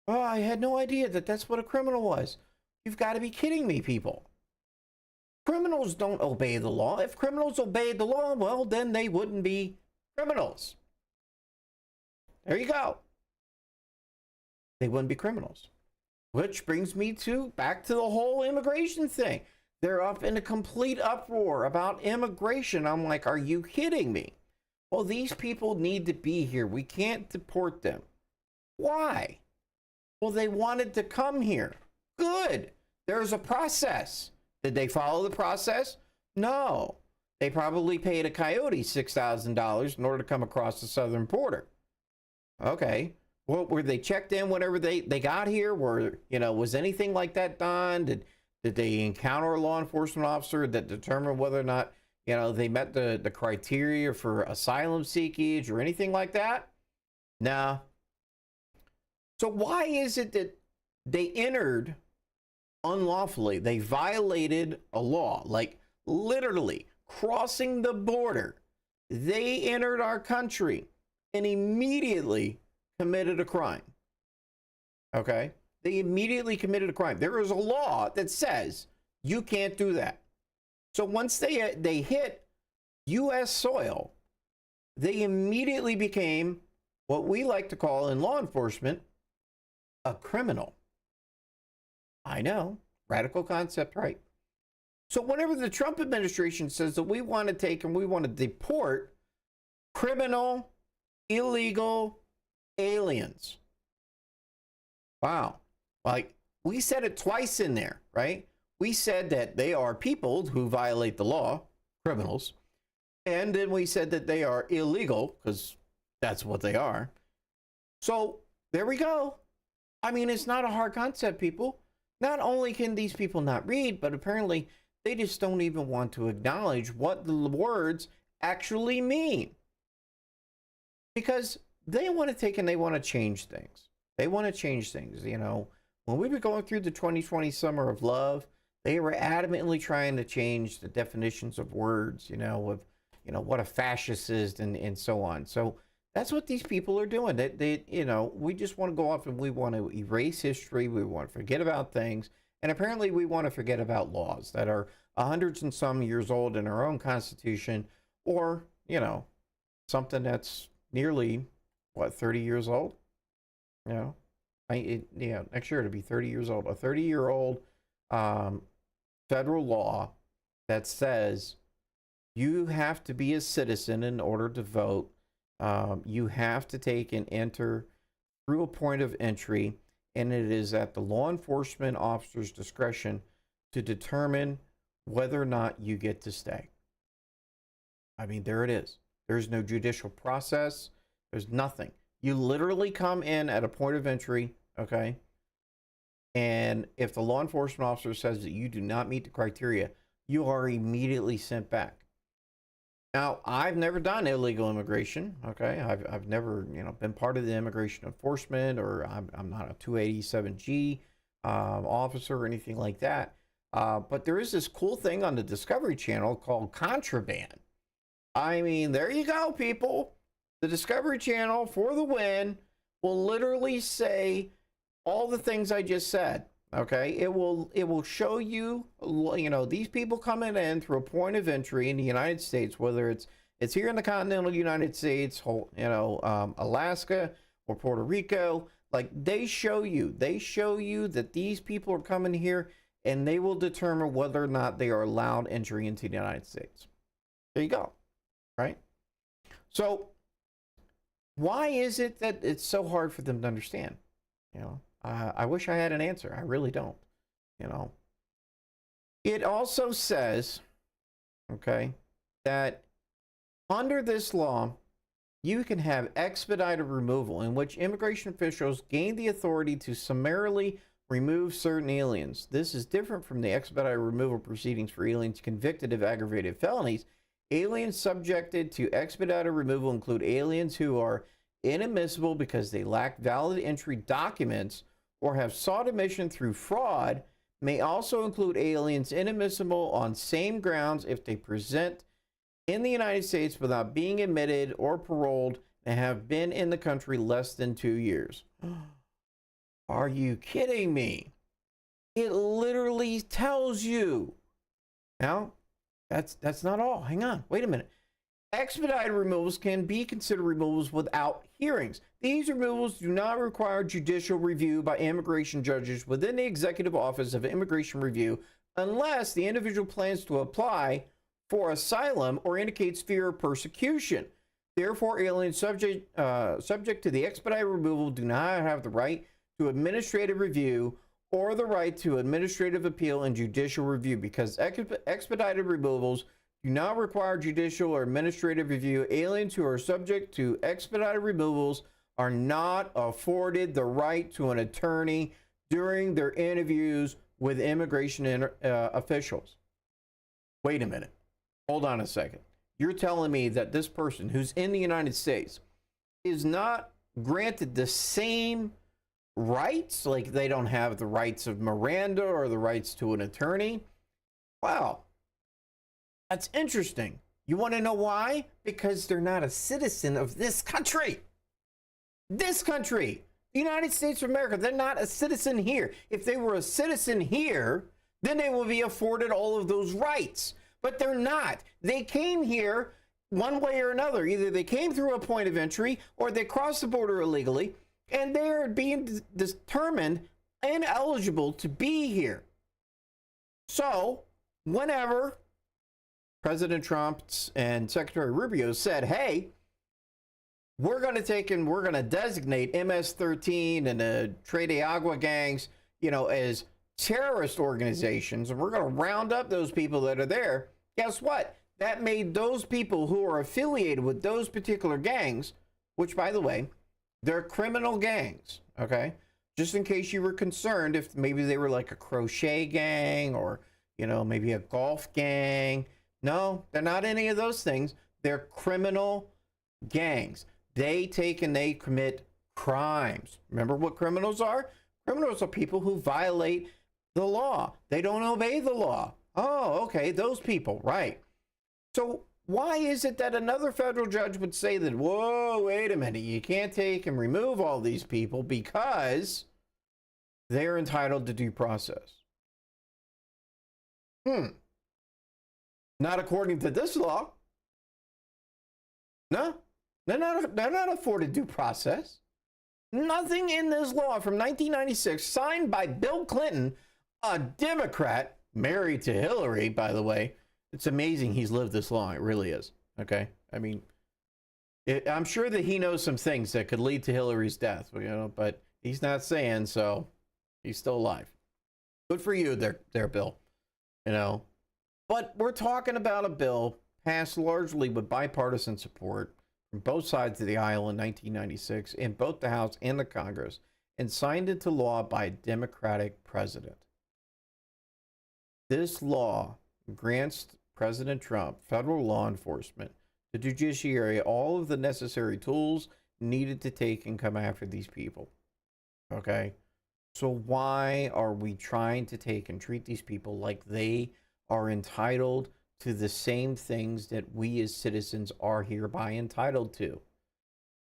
Oh, I had no idea that that's what a criminal was. You've got to be kidding me, people. Criminals don't obey the law. If criminals obeyed the law, well, then they wouldn't be criminals. There you go. They wouldn't be criminals. Which brings me back to the whole immigration thing. They're up in a complete uproar about immigration. I'm like, are you kidding me? Well, these people need to be here. We can't deport them. Why? Well, they wanted to come here. Good. There's a process. Did they follow the process? No. They probably paid a coyote $6,000 in order to come across the southern border. Okay. Well, were they checked in whenever they got here? Was anything like that done? Did they encounter a law enforcement officer that determined whether or not, they met the criteria for asylum seekage or anything like that? No. So why is it that they entered unlawfully? They violated a law, like literally crossing the border. They entered our country and immediately committed a crime. Okay? They immediately committed a crime. There is a law that says you can't do that. So once they hit U.S. soil, they immediately became what we like to call in law enforcement a criminal. I know, radical concept, right? So whenever the Trump administration says that we want to take and we want to deport criminal, illegal aliens. Wow. Like, we said it twice in there, right? We said that they are people who violate the law, criminals. And then we said that they are illegal, because that's what they are. So there we go. I mean, it's not a hard concept, people. Not only can these people not read, but apparently they just don't even want to acknowledge what the words actually mean. Because they want to take and they want to change things. They want to change things. When we were going through the 2020 Summer of Love, they were adamantly trying to change the definitions of words, what a fascist is and so on. So that's what these people are doing. We just want to go off and we want to erase history. We want to forget about things. And apparently we want to forget about laws that are hundreds and some years old in our own Constitution, or, something that's nearly, 30 years old? Next year it'll be 30 years old. A 30-year-old federal law that says you have to be a citizen in order to vote. You have to take and enter through a point of entry, and it is at the law enforcement officer's discretion to determine whether or not you get to stay. I mean, there it is. There's no judicial process. There's nothing. You literally come in at a point of entry, okay? And if the law enforcement officer says that you do not meet the criteria, you are immediately sent back. Now, I've never done illegal immigration, okay? I've never, been part of the immigration enforcement, or I'm not a 287G officer or anything like that. But there is this cool thing on the Discovery Channel called contraband. I mean, there you go, people. The Discovery Channel, for the win, will literally say all the things I just said. Okay, it will show you, these people coming in through a point of entry in the United States, whether it's here in the continental United States, Alaska or Puerto Rico. Like, they show you that these people are coming here, and they will determine whether or not they are allowed entry into the United States. There you go, right? So why is it that it's so hard for them to understand? I wish I had an answer. I really don't. It also says, okay, that under this law, you can have expedited removal in which immigration officials gain the authority to summarily remove certain aliens. This is different from the expedited removal proceedings for aliens convicted of aggravated felonies. Aliens subjected to expedited removal include aliens who are inadmissible because they lack valid entry documents or have sought admission through fraud. May also include aliens inadmissible on same grounds if they present in the United States without being admitted or paroled and have been in the country less than 2 years. Are you kidding me? It literally tells you. Now, that's not all. Hang on. Wait a minute. Expedited removals can be considered removals without hearings. These removals do not require judicial review by immigration judges within the Executive Office of Immigration Review unless the individual plans to apply for asylum or indicates fear of persecution. Therefore, aliens subject to the expedited removal do not have the right to administrative review or the right to administrative appeal and judicial review because expedited removals do not require judicial or administrative review. Aliens who are subject to expedited removals are not afforded the right to an attorney during their interviews with immigration officials. Wait a minute. Hold on a second. You're telling me that this person who's in the United States is not granted the same rights? Like, they don't have the rights of Miranda or the rights to an attorney? Wow. That's interesting. You want to know why? Because they're not a citizen of this country. This country, the United States of America, they're not a citizen here. If they were a citizen here, then they will be afforded all of those rights. But they're not. They came here one way or another. Either they came through a point of entry or they crossed the border illegally, and they're being determined ineligible to be here. So, whenever President Trump and Secretary Rubio said, hey, we're going to take and we're going to designate MS-13 and the Tres de Agua gangs, as terrorist organizations, and we're going to round up those people that are there. Guess what? That made those people who are affiliated with those particular gangs, which, by the way, they're criminal gangs, okay? Just in case you were concerned if maybe they were like a crochet gang or, maybe a golf gang. No, they're not any of those things. They're criminal gangs. They take and they commit crimes. Remember what criminals are? Criminals are people who violate the law. They don't obey the law. Oh, okay, those people, right. So why is it that another federal judge would say that, whoa, wait a minute, you can't take and remove all these people because they're entitled to due process? Not according to this law. No, they're not afforded due process. Nothing in this law from 1996, signed by Bill Clinton, a Democrat, married to Hillary, by the way. It's amazing he's lived this long. It really is. Okay? I mean, I'm sure that he knows some things that could lead to Hillary's death, but he's not saying, so he's still alive. Good for you there, Bill. you know. But we're talking about a bill passed largely with bipartisan support from both sides of the aisle in 1996 in both the House and the Congress and signed into law by a Democratic president. This law grants President Trump federal law enforcement, the judiciary, all of the necessary tools needed to take and come after these people. Okay? So why are we trying to take and treat these people like they are entitled to the same things that we as citizens are hereby entitled to?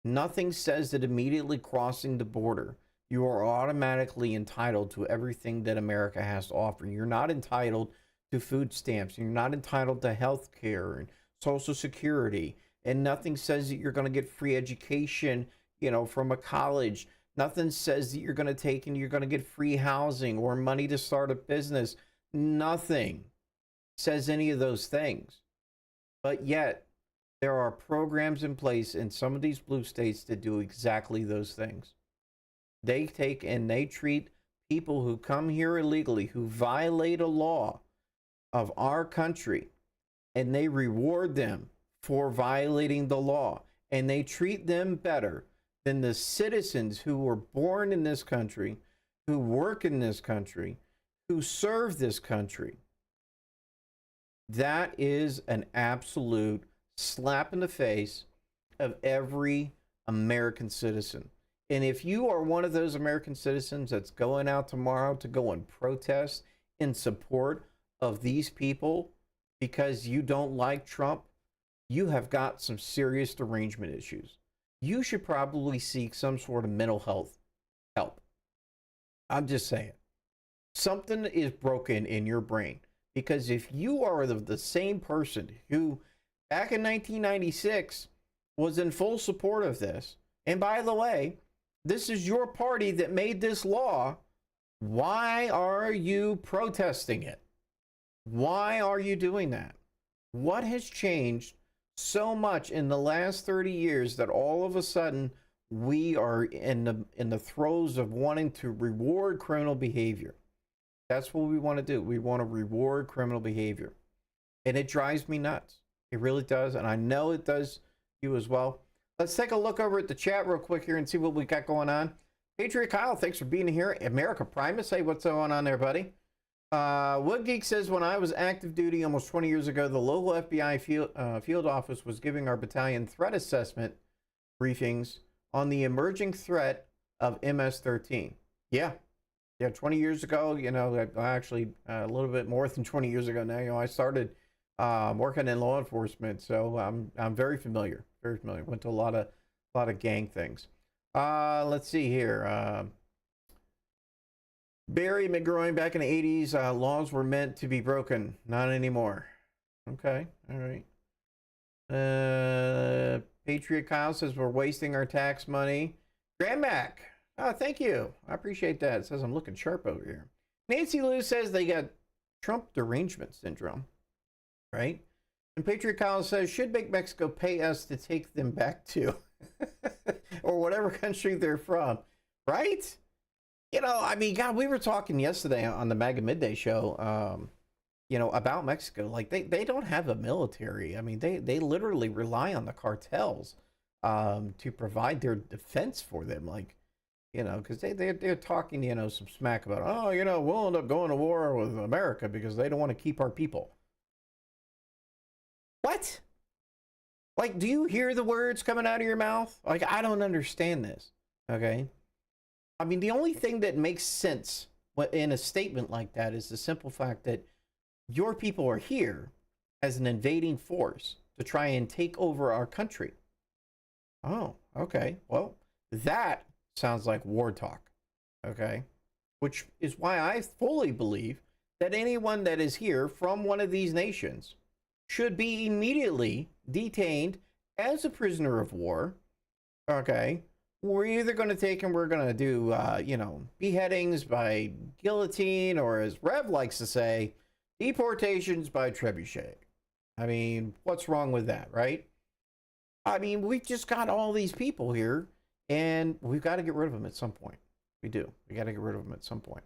Nothing says that immediately crossing the border, you are automatically entitled to everything that America has to offer. You're not entitled to food stamps. You're not entitled to health care and Social Security. And nothing says that you're going to get free education, from a college. Nothing says that you're going to take and you're going to get free housing or money to start a business. Nothing says any of those things. But yet, there are programs in place in some of these blue states that do exactly those things. They take and they treat people who come here illegally, who violate a law of our country, and they reward them for violating the law. And they treat them better than the citizens who were born in this country, who work in this country, who serve this country. That is an absolute slap in the face of every American citizen. And if you are one of those American citizens that's going out tomorrow to go and protest in support of these people because you don't like Trump, you have got some serious derangement issues. You should probably seek some sort of mental health help. I'm just saying. Something is broken in your brain. Because if you are the same person who, back in 1996, was in full support of this, and by the way, this is your party that made this law, why are you protesting it? Why are you doing that? What has changed so much in the last 30 years that all of a sudden we are in the throes of wanting to reward criminal behavior? That's what we want to do. We want to reward criminal behavior. And it drives me nuts. It really does. And I know it does you as well. Let's take a look over at the chat real quick here and see what we got going on. Patriot Kyle, thanks for being here. America Primus, hey, what's going on there, buddy? Wood Geek says, when I was active duty almost 20 years ago, the local FBI field office was giving our battalion threat assessment briefings on the emerging threat of MS-13. Yeah, 20 years ago, actually a little bit more than 20 years ago now, I started working in law enforcement, so I'm very familiar. Went to a lot of gang things. Let's see here. Barry McGroin, back in the 80s, laws were meant to be broken. Not anymore. Okay, all right. Patriot Kyle says we're wasting our tax money. Grand Mac, oh, thank you. I appreciate that. It says I'm looking sharp over here. Nancy Lou says they got Trump derangement syndrome, right? And Patriot Kyle says, should make Mexico pay us to take them back to, or whatever country they're from, right? God, we were talking yesterday on the MAGA Midday show, about Mexico. Like, they don't have a military. I mean, they literally rely on the cartels to provide their defense for them. Like, because they're talking, some smack about, we'll end up going to war with America because they don't want to keep our people. What? Like, do you hear the words coming out of your mouth? Like, I don't understand this, okay? I mean, the only thing that makes sense in a statement like that is the simple fact that your people are here as an invading force to try and take over our country. Oh, okay. Well, that sounds like war talk, okay? Which is why I fully believe that anyone that is here from one of these nations should be immediately detained as a prisoner of war, okay? We're either going to take and we're going to do, beheadings by guillotine, or as Rev likes to say, deportations by trebuchet. I mean, what's wrong with that, right? I mean, we've just got all these people here, and we've got to get rid of them at some point. We do. We got to get rid of them at some point.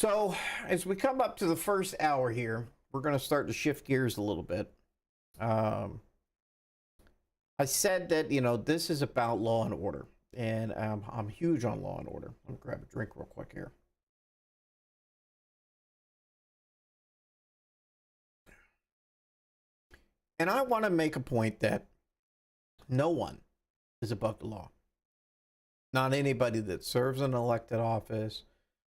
So as we come up to the first hour here, we're going to start to shift gears a little bit. I said that, you know, this is about law and order, and I'm huge on law and order. Let me grab a drink real quick here. And I want to make a point that no one is above the law. Not anybody that serves an elected office,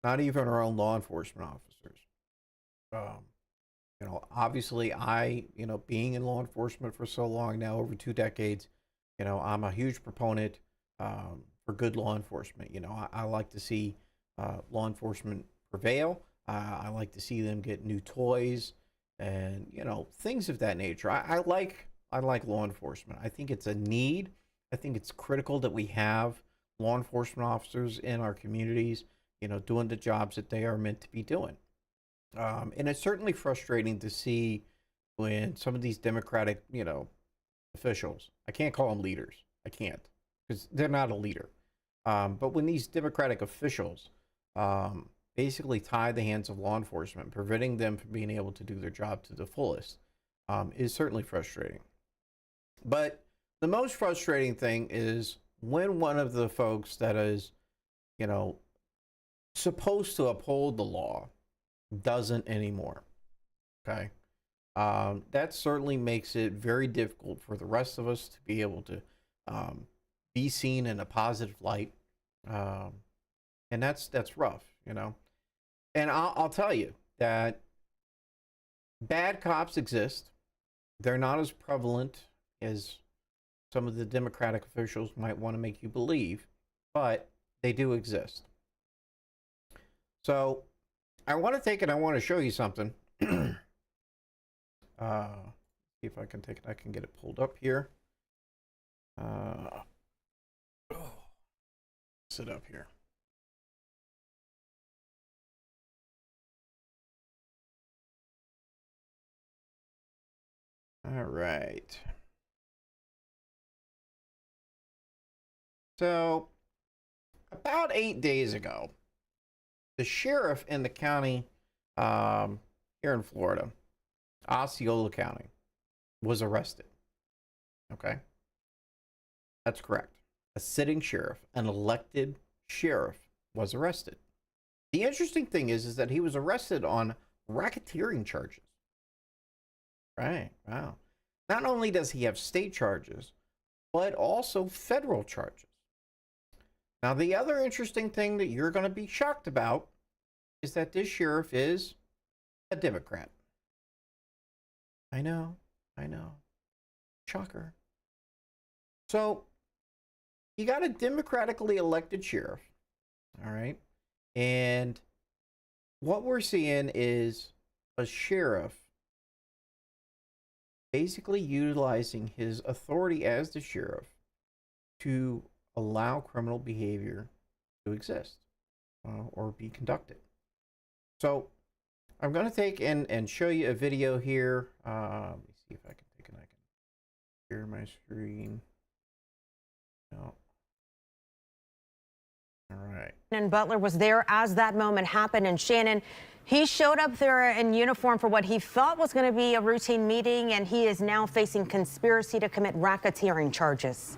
not even our own law enforcement officers. You know, obviously you know, being in law enforcement for so long now, over 2 decades, you know, I'm a huge proponent for good law enforcement. You know, I like to see law enforcement prevail. I like to see them get new toys and, you know, things of that nature. I like law enforcement. I think it's a need. I think it's critical that we have law enforcement officers in our communities, you know, doing the jobs that they are meant to be doing. And it's certainly frustrating to see when some of these Democratic, you know, officials, I can't call them leaders. I can't, because they're not a leader. But when these Democratic officials basically tie the hands of law enforcement, preventing them from being able to do their job to the fullest, is certainly frustrating. But the most frustrating thing is when one of the folks that is, you know, supposed to uphold the law doesn't anymore. Okay. That certainly makes it very difficult for the rest of us to be able to be seen in a positive light. And that's rough, you know. And I'll tell you that bad cops exist. They're not as prevalent as some of the Democratic officials might want to make you believe, but they do exist. So I want to take it. I want to show you something. See if I can take it. I can get it pulled up here. Sit up here. All right. So about 8 days ago, the sheriff in the county here in Florida, Osceola County, was arrested. Okay? That's correct. A sitting sheriff, an elected sheriff, was arrested. The interesting thing is that he was arrested on racketeering charges. Right. Wow. Not only does he have state charges, but also federal charges. Now, the other interesting thing that you're going to be shocked about is that this sheriff is a Democrat. I know. Shocker. So, you got a democratically elected sheriff, all right? And what we're seeing is a sheriff basically utilizing his authority as the sheriff to allow criminal behavior to exist or be conducted. So I'm going to take and show you a video here. Let me see if I can take it. I can share my screen. No. All right. And Butler was there as that moment happened. And Shannon, he showed up there in uniform for what he thought was going to be a routine meeting, and he is now facing conspiracy to commit racketeering charges.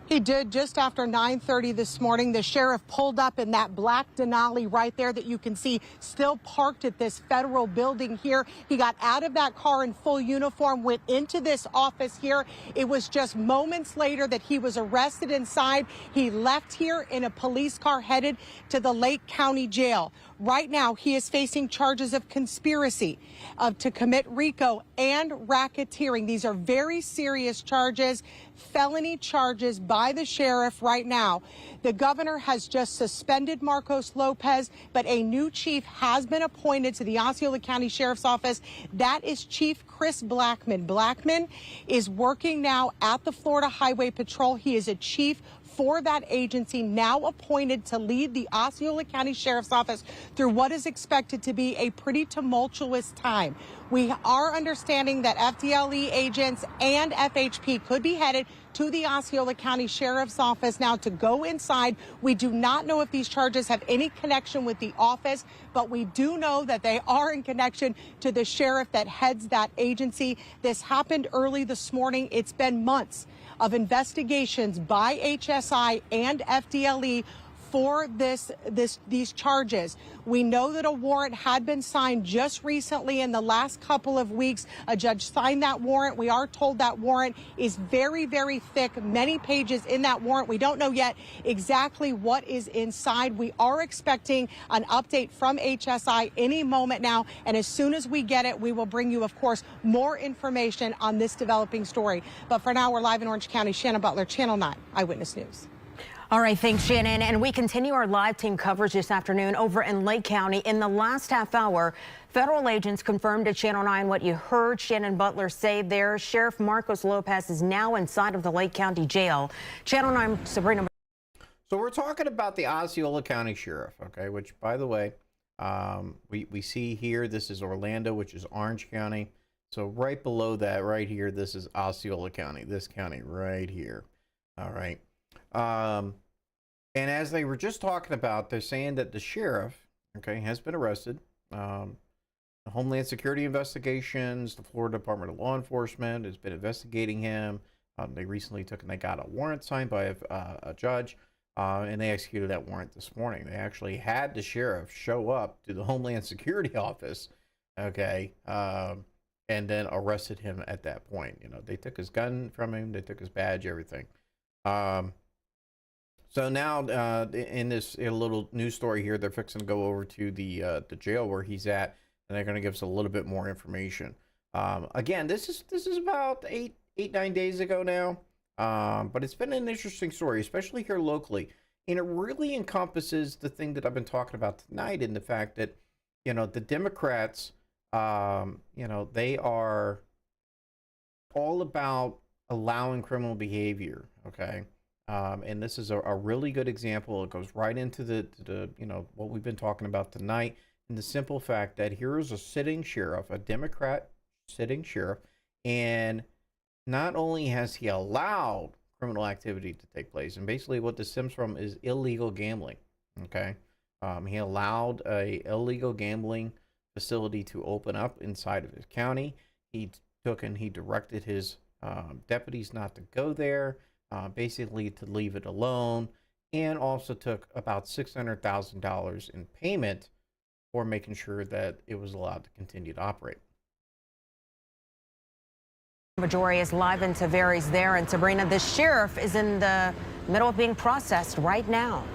He did just after 9:30 this morning. The sheriff pulled up in that black Denali right there that you can see still parked at this federal building here. He got out of that car in full uniform, went into this office here. It was just moments later that he was arrested inside. He left here in a police car headed to the Lake County Jail. Right now, he is facing charges of conspiracy to commit RICO and racketeering. These are very serious charges, felony charges by the sheriff right now. The governor has just suspended Marcos Lopez, but a new chief has been appointed to the Osceola County Sheriff's Office. That is Chief Chris Blackman. Blackman is working now at the Florida Highway Patrol. He is a chief for that agency, now appointed to lead the Osceola County Sheriff's Office through what is expected to be a pretty tumultuous time. We are understanding that FDLE agents and FHP could be headed to the Osceola County Sheriff's Office now to go inside. We do not know if these charges have any connection with the office, but we do know that they are in connection to the sheriff that heads that agency. This happened early this morning. It's been months of investigations by HSI and FDLE for these charges. We know that a warrant had been signed just recently in the last couple of weeks. A judge signed that warrant. We are told that warrant is very, very thick, many pages in that warrant. We don't know yet exactly what is inside. We are expecting an update from HSI any moment now, and as soon as we get it, we will bring you, of course, more information on this developing story. But for now, we're live in Orange County. Shannon Butler, Channel 9 Eyewitness News. All right, thanks, Shannon. And we continue our live team coverage this afternoon over in Lake County. In the last half hour, federal agents confirmed to Channel 9 what you heard Shannon Butler say there. Sheriff Marcos Lopez is now inside of the Lake County Jail. Channel 9, Sabrina. So we're talking about the Osceola County Sheriff, okay, which, by the way, we see here, this is Orlando, which is Orange County. So right below that, right here, this is Osceola County, this county right here. All right. And as they were just talking about, they're saying that the sheriff, okay, has been arrested. The Homeland Security Investigations, the Florida Department of Law Enforcement has been investigating him. They recently took and they got a warrant signed by a judge, and they executed that warrant this morning. They actually had the sheriff show up to the Homeland Security office, okay, and then arrested him at that point. You know, they took his gun from him, they took his badge, everything. So now, in this little news story here, they're fixing to go over to the jail where he's at, and they're going to give us a little bit more information. Again, this is about 9 days ago now, but it's been an interesting story, especially here locally, and it really encompasses the thing that I've been talking about tonight, in the fact that, you know, the Democrats, you know, they are all about allowing criminal behavior, okay? And this is a really good example. It goes right into the you know, what we've been talking about tonight, and the simple fact that here is a sitting sheriff, a Democrat sitting sheriff, and not only has he allowed criminal activity to take place, and basically what this stems from is illegal gambling, okay? He allowed a illegal gambling facility to open up inside of his county. He took and he directed his deputies not to go there, basically to leave it alone, and also took about $600,000 in payment for making sure that it was allowed to continue to operate. Majority is live in Tavares there, and Sabrina, the sheriff is in the middle of being processed right now.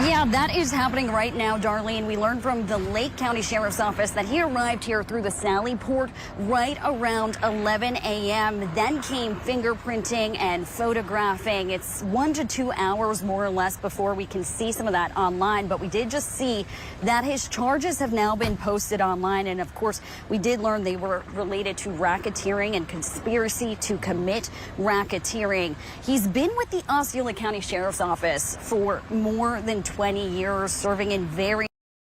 Yeah, that is happening right now, Darlene. We learned from the Lake County Sheriff's Office that he arrived here through the Sally Port right around 11 a.m. Then came fingerprinting and photographing. It's 1 to 2 hours more or less before we can see some of that online. But we did just see that his charges have now been posted online. And of course, we did learn they were related to racketeering and conspiracy to commit racketeering. He's been with the Osceola County Sheriff's Office for more than 20 years, serving in very...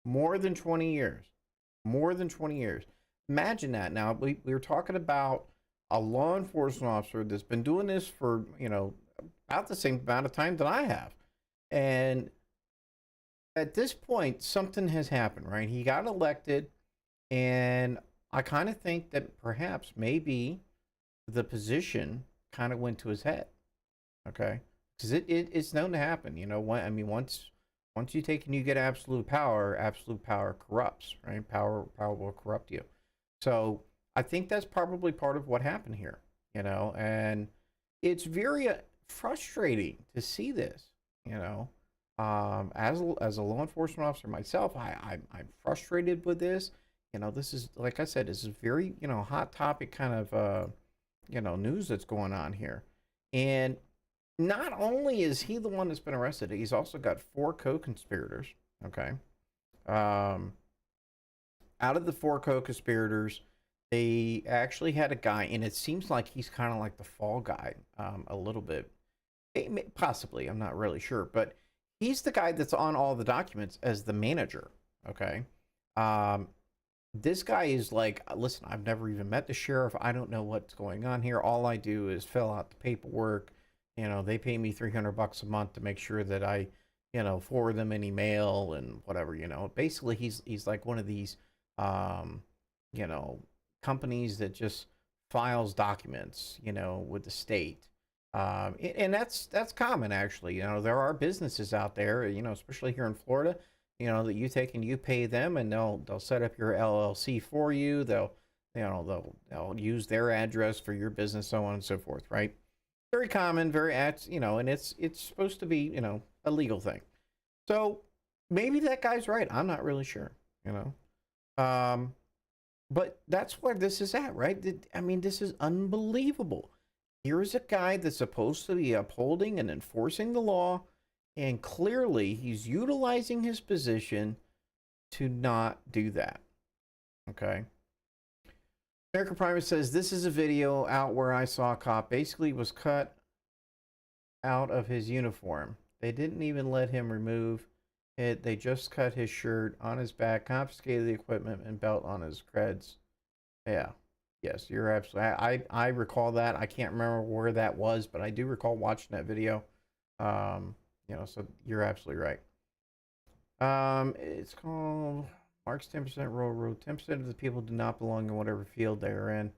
More than 20 years. More than 20 years. Imagine that. Now, we were talking about a law enforcement officer that's been doing this for, you know, about the same amount of time that I have. And at this point, something has happened, right? He got elected, and I kind of think that perhaps maybe the position kind of went to his head, okay? Because it's known to happen, you know. I mean, once you take and you get absolute power corrupts, right? Power will corrupt you. So I think that's probably part of what happened here, you know. And it's very frustrating to see this, you know. As a law enforcement officer myself, I'm frustrated with this. You know, this is, like I said, this is very, you know, hot topic kind of you know, news that's going on here. And not only is he the one that's been arrested, he's also got 4 co-conspirators, okay? Out of the 4 co-conspirators, they actually had a guy, and it seems like he's kind of like the fall guy, a little bit. Possibly, I'm not really sure, but he's the guy that's on all the documents as the manager, okay? This guy is like, listen, I've never even met the sheriff. I don't know what's going on here. All I do is fill out the paperwork. You know, they pay me $300 a month to make sure that I, you know, forward them any mail and whatever, you know. Basically, he's like one of these, you know, companies that just files documents, you know, with the state. And that's common, actually. You know, there are businesses out there, you know, especially here in Florida, you know, that you take and you pay them, and they'll set up your LLC for you. They'll use their address for your business, so on and so forth, right? Very common, you know, and it's supposed to be, you know, a legal thing. So maybe that guy's right. I'm not really sure, you know. But that's where this is at, right? I mean, this is unbelievable. Here's a guy that's supposed to be upholding and enforcing the law, and clearly he's utilizing his position to not do that. Okay. American Primer says, this is a video out where I saw a cop basically was cut out of his uniform. They didn't even let him remove it. They just cut his shirt on his back, confiscated the equipment and belt on his creds. Yeah. Yes, you're absolutely. I recall that. I can't remember where that was, but I do recall watching that video. You know, so you're absolutely right. It's called Marks 10% Rural Road. 10% of the people do not belong in whatever field they are in.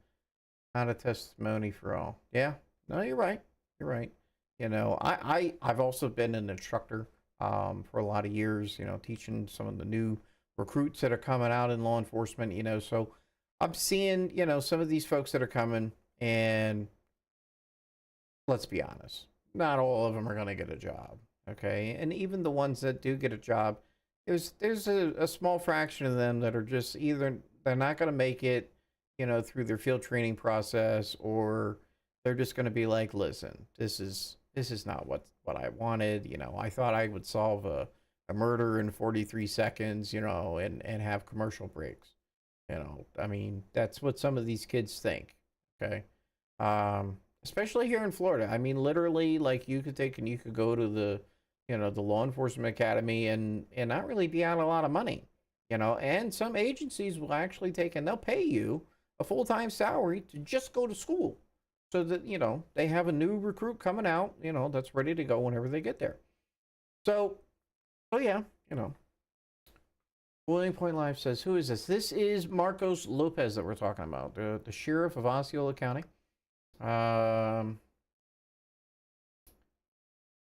Not a testimony for all. Yeah, no, you're right. You're right. You know, I've also been an instructor for a lot of years, you know, teaching some of the new recruits that are coming out in law enforcement, you know, so I'm seeing, you know, some of these folks that are coming, and let's be honest, not all of them are going to get a job. Okay. And even the ones that do get a job, there's a small fraction of them that are just either they're not going to make it, you know, through their field training process, or they're just going to be like, listen, this is not what I wanted. You know, I thought I would solve a murder in 43 seconds, you know, and have commercial breaks. You know, I mean, that's what some of these kids think. Okay. Especially here in Florida. I mean, literally, like, you could go to the, you know, the law enforcement academy and not really be out a lot of money, you know, and some agencies will actually they'll pay you a full-time salary to just go to school, so that, you know, they have a new recruit coming out, you know, that's ready to go whenever they get there. So yeah, you know. BoilingPoint.Live says, who is this? This is Marcos Lopez that we're talking about, the sheriff of Osceola County.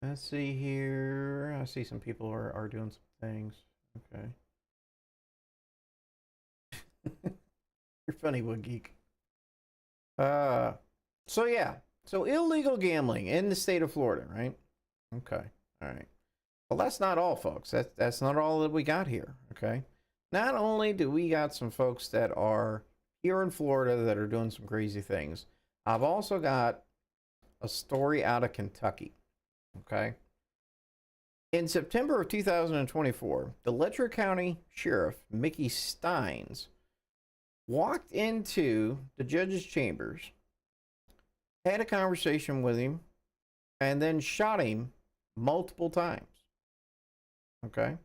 Let's see here. I see some people are doing some things. Okay. You're funny, Wood Geek. So yeah. So illegal gambling in the state of Florida, right? Okay. All right. Well, that's not all, folks. That's not all that we got here, okay? Not only do we got some folks that are here in Florida that are doing some crazy things, I've also got a story out of Kentucky, okay? In September of 2024, the Letcher County Sheriff, Mickey Steins, walked into the judge's chambers, had a conversation with him, and then shot him multiple times. Okay,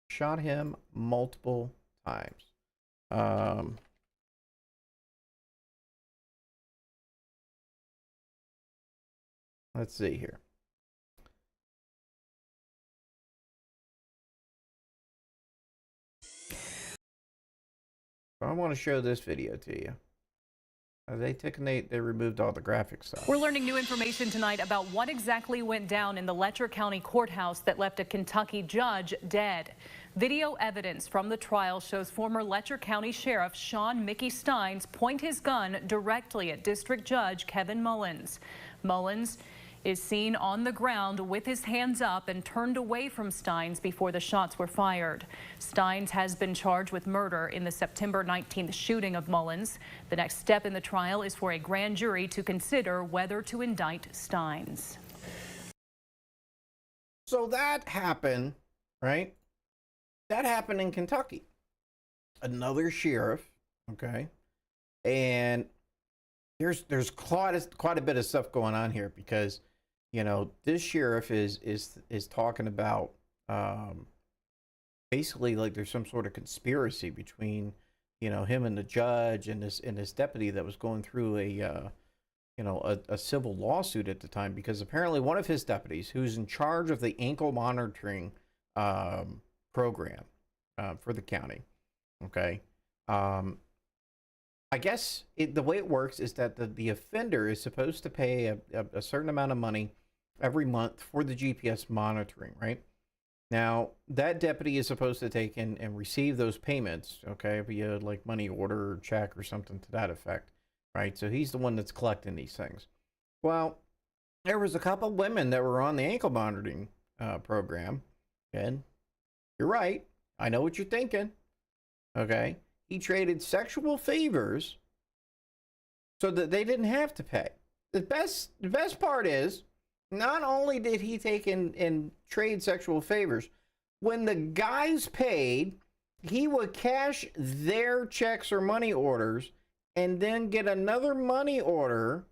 shot him multiple times. Let's see here. I want to show this video to you. They removed all the graphic stuff. We're learning new information tonight about what exactly went down in the Letcher County Courthouse that left a Kentucky judge dead. Video evidence from the trial shows former Letcher County Sheriff Sean Mickey Steins point his gun directly at District Judge Kevin Mullins. Mullins is seen on the ground with his hands up and turned away from Steins before the shots were fired. Steins has been charged with murder in the September 19th shooting of Mullins. The next step in the trial is for a grand jury to consider whether to indict Steins. So that happened, right? That happened in Kentucky. Another sheriff, okay? And there's quite a bit of stuff going on here, because, you know, this sheriff is talking about basically like there's some sort of conspiracy between him and the judge and this deputy that was going through a civil lawsuit at the time, because apparently one of his deputies, who's in charge of the ankle monitoring program for the county, okay, I guess the way it works is that the offender is supposed to pay a certain amount of money every month for the GPS monitoring, right? Now, that deputy is supposed to take in and receive those payments, okay, via like money order or check or something to that effect, right? So he's the one that's collecting these things. Well, there was a couple women that were on the ankle monitoring program, and you're right. I know what you're thinking, okay? He traded sexual favors so that they didn't have to pay. The best part is, not only did he take and trade sexual favors, when the guys paid, he would cash their checks or money orders and then get another money order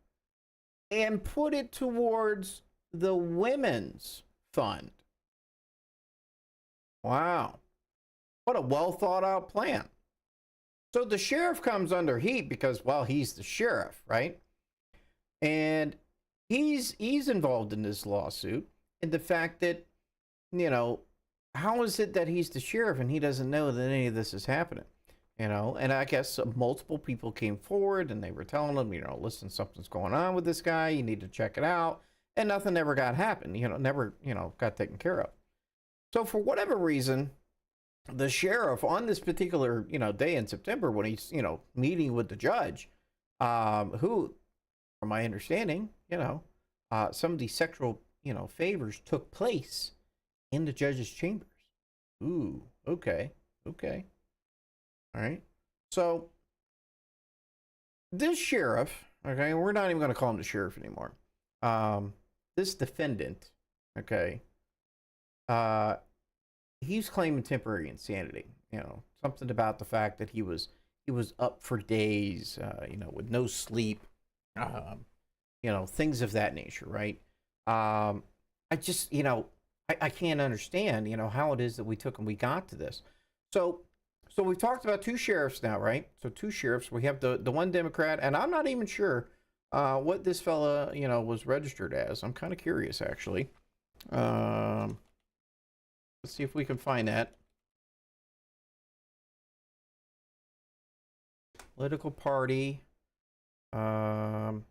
and put it towards the women's fund. Wow. What a well thought out plan. So the sheriff comes under heat because, well, he's the sheriff, right? And he's involved in this lawsuit, and the fact that, how is it that he's the sheriff and he doesn't know that any of this is happening? And I guess multiple people came forward and they were telling him, listen, something's going on with this guy, you need to check it out, and nothing ever happened, never got taken care of. So for whatever reason, the sheriff on this particular day in September, when he's meeting with the judge, who, from my understanding, some of these sexual, favors took place in the judge's chambers. Ooh, okay. All right. So this sheriff, okay, we're not even going to call him the sheriff anymore. This defendant, okay, he's claiming temporary insanity. Something about the fact that he was up for days, with no sleep. Things of that nature, right? I just, I can't understand, how it is that we got to this. So we've talked about two sheriffs now, right? So two sheriffs. We have the one Democrat, and I'm not even sure what this fella, was registered as. I'm kind of curious, actually. Let's see if we can find that. Political party. Oh,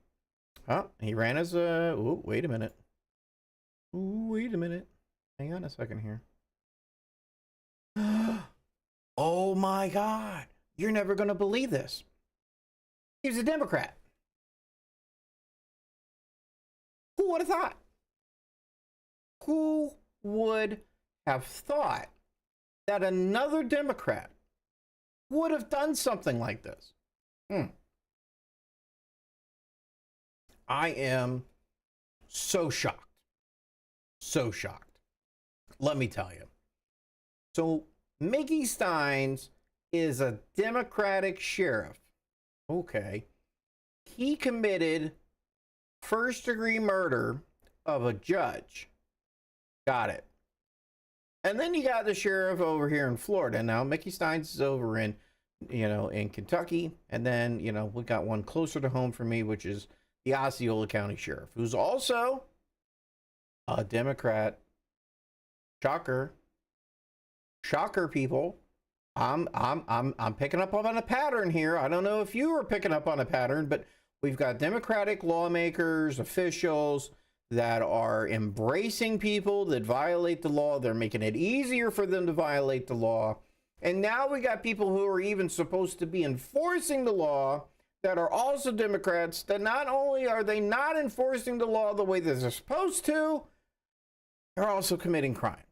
he ran as a... Oh, wait a minute. Hang on a second here. Oh my God. You're never going to believe this. He was a Democrat. Who would have thought? Who would have thought that another Democrat would have done something like this? I am so shocked. So shocked. Let me tell you. So Mickey Steins is a Democratic sheriff. Okay. He committed first-degree murder of a judge. Got it. And then you got the sheriff over here in Florida. Now, Mickey Steins is over in Kentucky. And then, we got one closer to home for me, which is the Osceola County Sheriff, who's also a Democrat. Shocker, people. I'm picking up on a pattern here. I don't know if you were picking up on a pattern, but we've got Democratic lawmakers, officials that are embracing people that violate the law. They're making it easier for them to violate the law. And now we got people who are even supposed to be enforcing the law that are also Democrats, that not only are they not enforcing the law the way that they're supposed to, they're also committing crimes.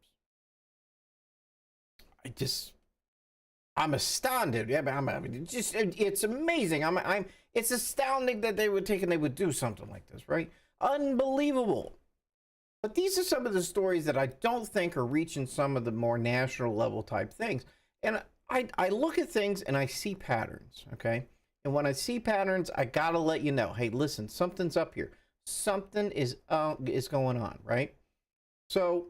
I'm astounded. It's amazing. It's astounding that they would take and they would do something like this, right? Unbelievable. But these are some of the stories that I don't think are reaching some of the more national level type things. And I look at things and I see patterns, okay? And when I see patterns, I gotta let you know, hey, listen, something's up here. Something is going on, right? So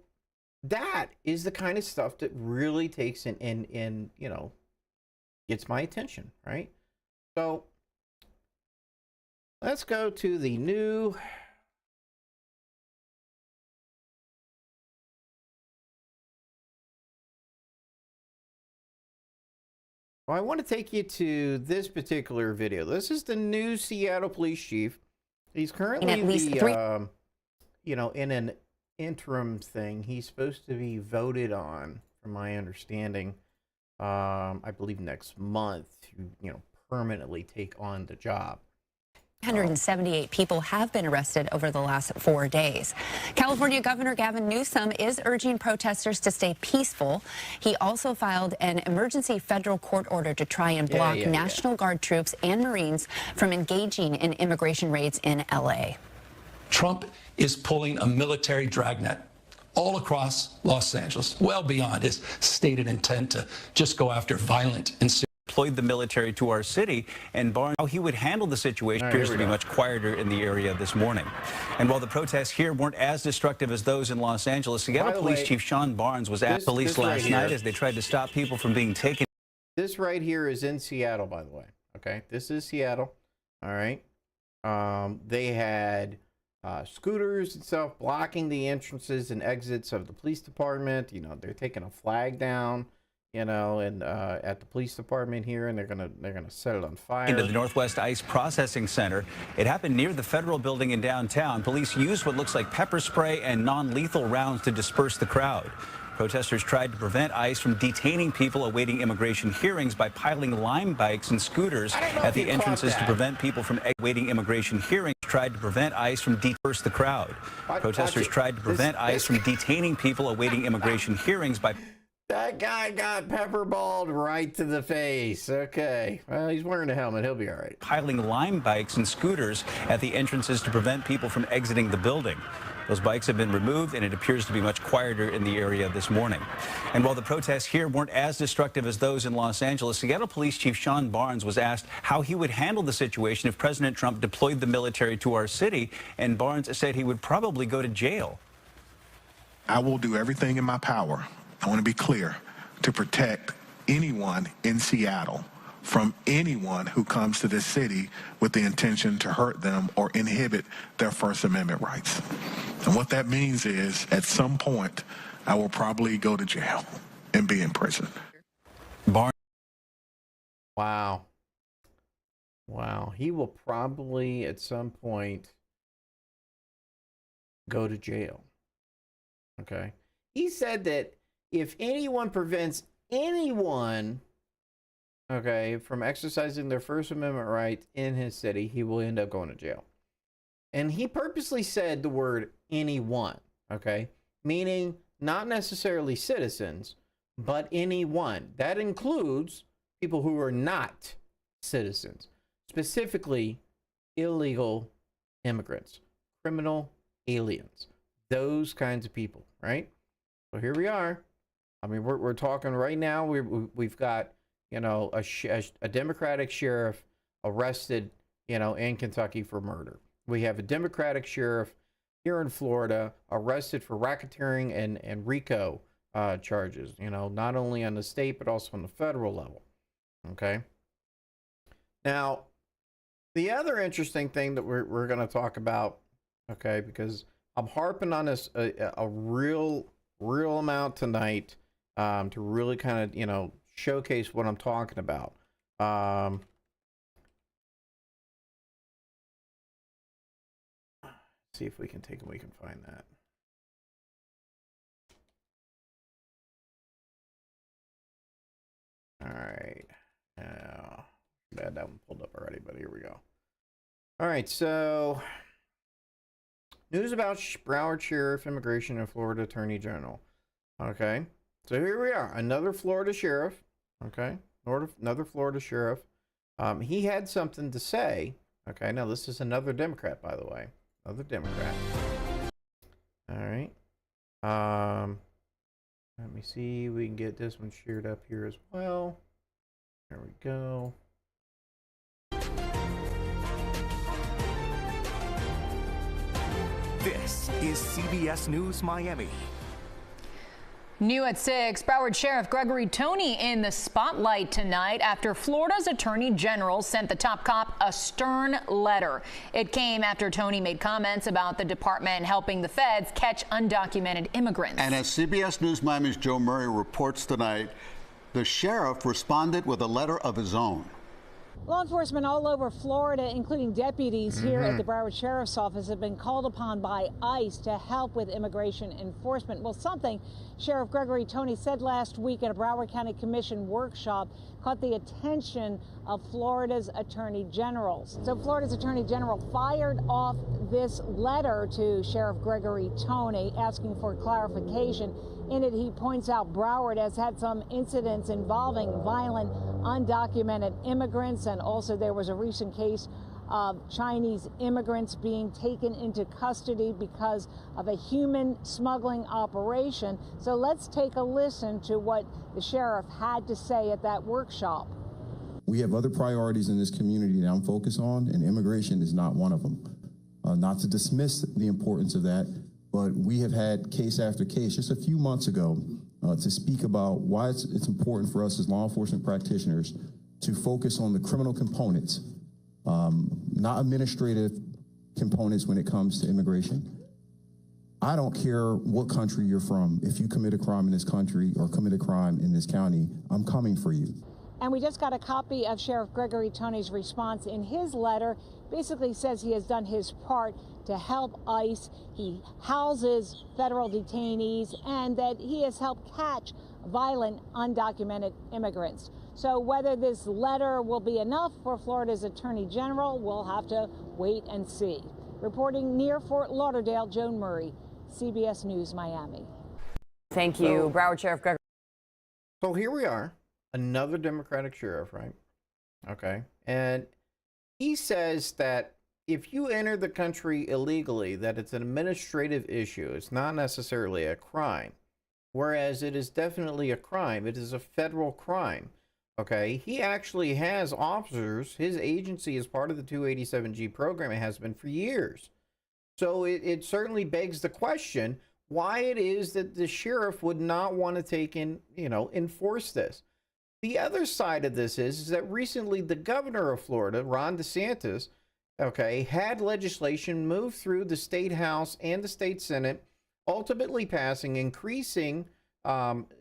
that is the kind of stuff that really takes in gets my attention, right? So let's go to the new I want to take you to this particular video. This is the new Seattle police chief. He's currently in an interim thing. He's supposed to be voted on, from my understanding, I believe next month to, permanently take on the job. 178 people have been arrested over the last 4 days. California Governor Gavin Newsom is urging protesters to stay peaceful. He also filed an emergency federal court order to try and block National Guard troops and Marines from engaging in immigration raids in L.A. Trump is pulling a military dragnet all across Los Angeles, well beyond his stated intent to just go after violent and deployed the military to our city, and Barnes, how he would handle the situation appears to be much quieter in the area this morning. And while the protests here weren't as destructive as those in Los Angeles, Seattle Police Chief Sean Barnes was at police last night as they tried to stop people from being taken. This right here is in Seattle, by the way. Okay, this is Seattle. All right. They had scooters and stuff blocking the entrances and exits of the police department. They're taking a flag down, and at the police department here, and they're gonna set it on fire. Into the Northwest Ice Processing Center. It happened near the federal building in downtown. Police used what looks like pepper spray and non-lethal rounds to disperse the crowd. Protesters tried to prevent ICE from detaining people awaiting immigration hearings by piling lime bikes and scooters at the entrances to prevent people from awaiting immigration hearings. Tried to prevent ICE from disperse the crowd. Protesters tried to prevent ICE from detaining people awaiting immigration hearings by. That guy got pepperballed right to the face. Okay. Well, he's wearing a helmet. He'll be all right. Piling lime bikes and scooters at the entrances to prevent people from exiting the building. Those bikes have been removed, and it appears to be much quieter in the area this morning. And while the protests here weren't as destructive as those in Los Angeles, Seattle Police Chief Sean Barnes was asked how he would handle the situation if President Trump deployed the military to our city, and Barnes said he would probably go to jail. I will do everything in my power, I want to be clear, to protect anyone in Seattle from anyone who comes to this city with the intention to hurt them or inhibit their First Amendment rights. And what that means is, at some point, I will probably go to jail and be in prison. Wow. He will probably, at some point, go to jail. Okay. He said that if anyone prevents anyone, from exercising their First Amendment rights in his city, he will end up going to jail. And he purposely said the word anyone, meaning not necessarily citizens, but anyone. That includes people who are not citizens, specifically illegal immigrants, criminal aliens, those kinds of people, right? So here we are. I mean, we're talking right now. We've got a Democratic sheriff arrested in Kentucky for murder. We have a Democratic sheriff here in Florida arrested for racketeering and RICO charges. Not only on the state but also on the federal level. Okay. Now, the other interesting thing that we're going to talk about, because I'm harping on this a real amount tonight, to really kind of showcase what I'm talking about. See if we can find that. All right. Bad, that one pulled up already, but here we go. All right, so news about Broward Sheriff, Immigration, and Florida Attorney General. Okay, so here we are, another Florida sheriff. Okay, another Florida sheriff. He had something to say. Okay, now this is another Democrat, by the way. Another Democrat. All right. Let me see. We can get this one shared up here as well. There we go. This is CBS News Miami. New at 6, Broward Sheriff Gregory Toney in the spotlight tonight after Florida's Attorney General sent the top cop a stern letter. It came after Toney made comments about the department helping the feds catch undocumented immigrants. And as CBS News Miami's Joe Murray reports tonight, the sheriff responded with a letter of his own. Law enforcement all over Florida, including deputies here at the Broward Sheriff's Office, have been called upon by ICE to help with immigration enforcement. Well, something Sheriff Gregory Toney said last week at a Broward County Commission workshop caught the attention of Florida's Attorney Generals. So Florida's Attorney General fired off this letter to Sheriff Gregory Toney asking for clarification. In it, he points out Broward has had some incidents involving violent, undocumented immigrants, and also there was a recent case of Chinese immigrants being taken into custody because of a human smuggling operation. So let's take a listen to what the sheriff had to say at that workshop. We have other priorities in this community that I'm focused on, and immigration is not one of them. Not to dismiss the importance of that, but we have had case after case just a few months ago to speak about why it's important for us as law enforcement practitioners to focus on the criminal components, not administrative components when it comes to immigration. I don't care what country you're from. If you commit a crime in this country or commit a crime in this county, I'm coming for you. And we just got a copy of Sheriff Gregory Toney's response. In his letter, basically says he has done his part to help ICE. He houses federal detainees and that he has helped catch violent, undocumented immigrants. So whether this letter will be enough for Florida's Attorney General, we'll have to wait and see. Reporting near Fort Lauderdale, Joan Murray, CBS News, Miami. Thank you, Broward Sheriff Gregory. So here we are, another Democratic sheriff, right? Okay. And he says that if you enter the country illegally, that it's an administrative issue. It's not necessarily a crime, whereas it is definitely a crime. It is a federal crime. Okay, he actually has officers. His agency is part of the 287G program. It has been for years. So it certainly begs the question why it is that the sheriff would not want to take in, enforce this. The other side of this is that recently the governor of Florida, Ron DeSantis, had legislation move through the state house and the state senate, ultimately passing increasing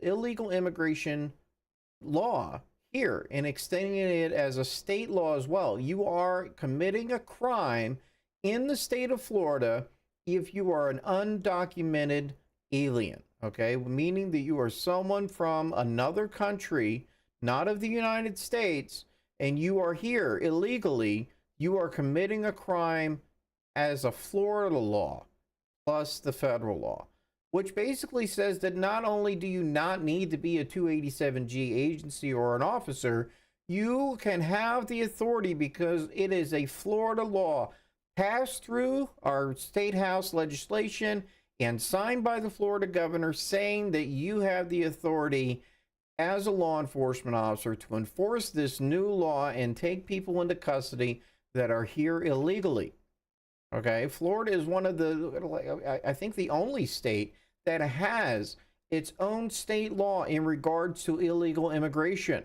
illegal immigration law here and extending it as a state law as well. You are committing a crime in the state of Florida if you are an undocumented alien, meaning that you are someone from another country, not of the United States, and you are here illegally. You are committing a crime as a Florida law plus the federal law, which basically says that not only do you not need to be a 287G agency or an officer, you can have the authority because it is a Florida law passed through our state house legislation and signed by the Florida governor saying that you have the authority as a law enforcement officer to enforce this new law and take people into custody that are here illegally. Florida is one of the, I think the only state that has its own state law in regards to illegal immigration.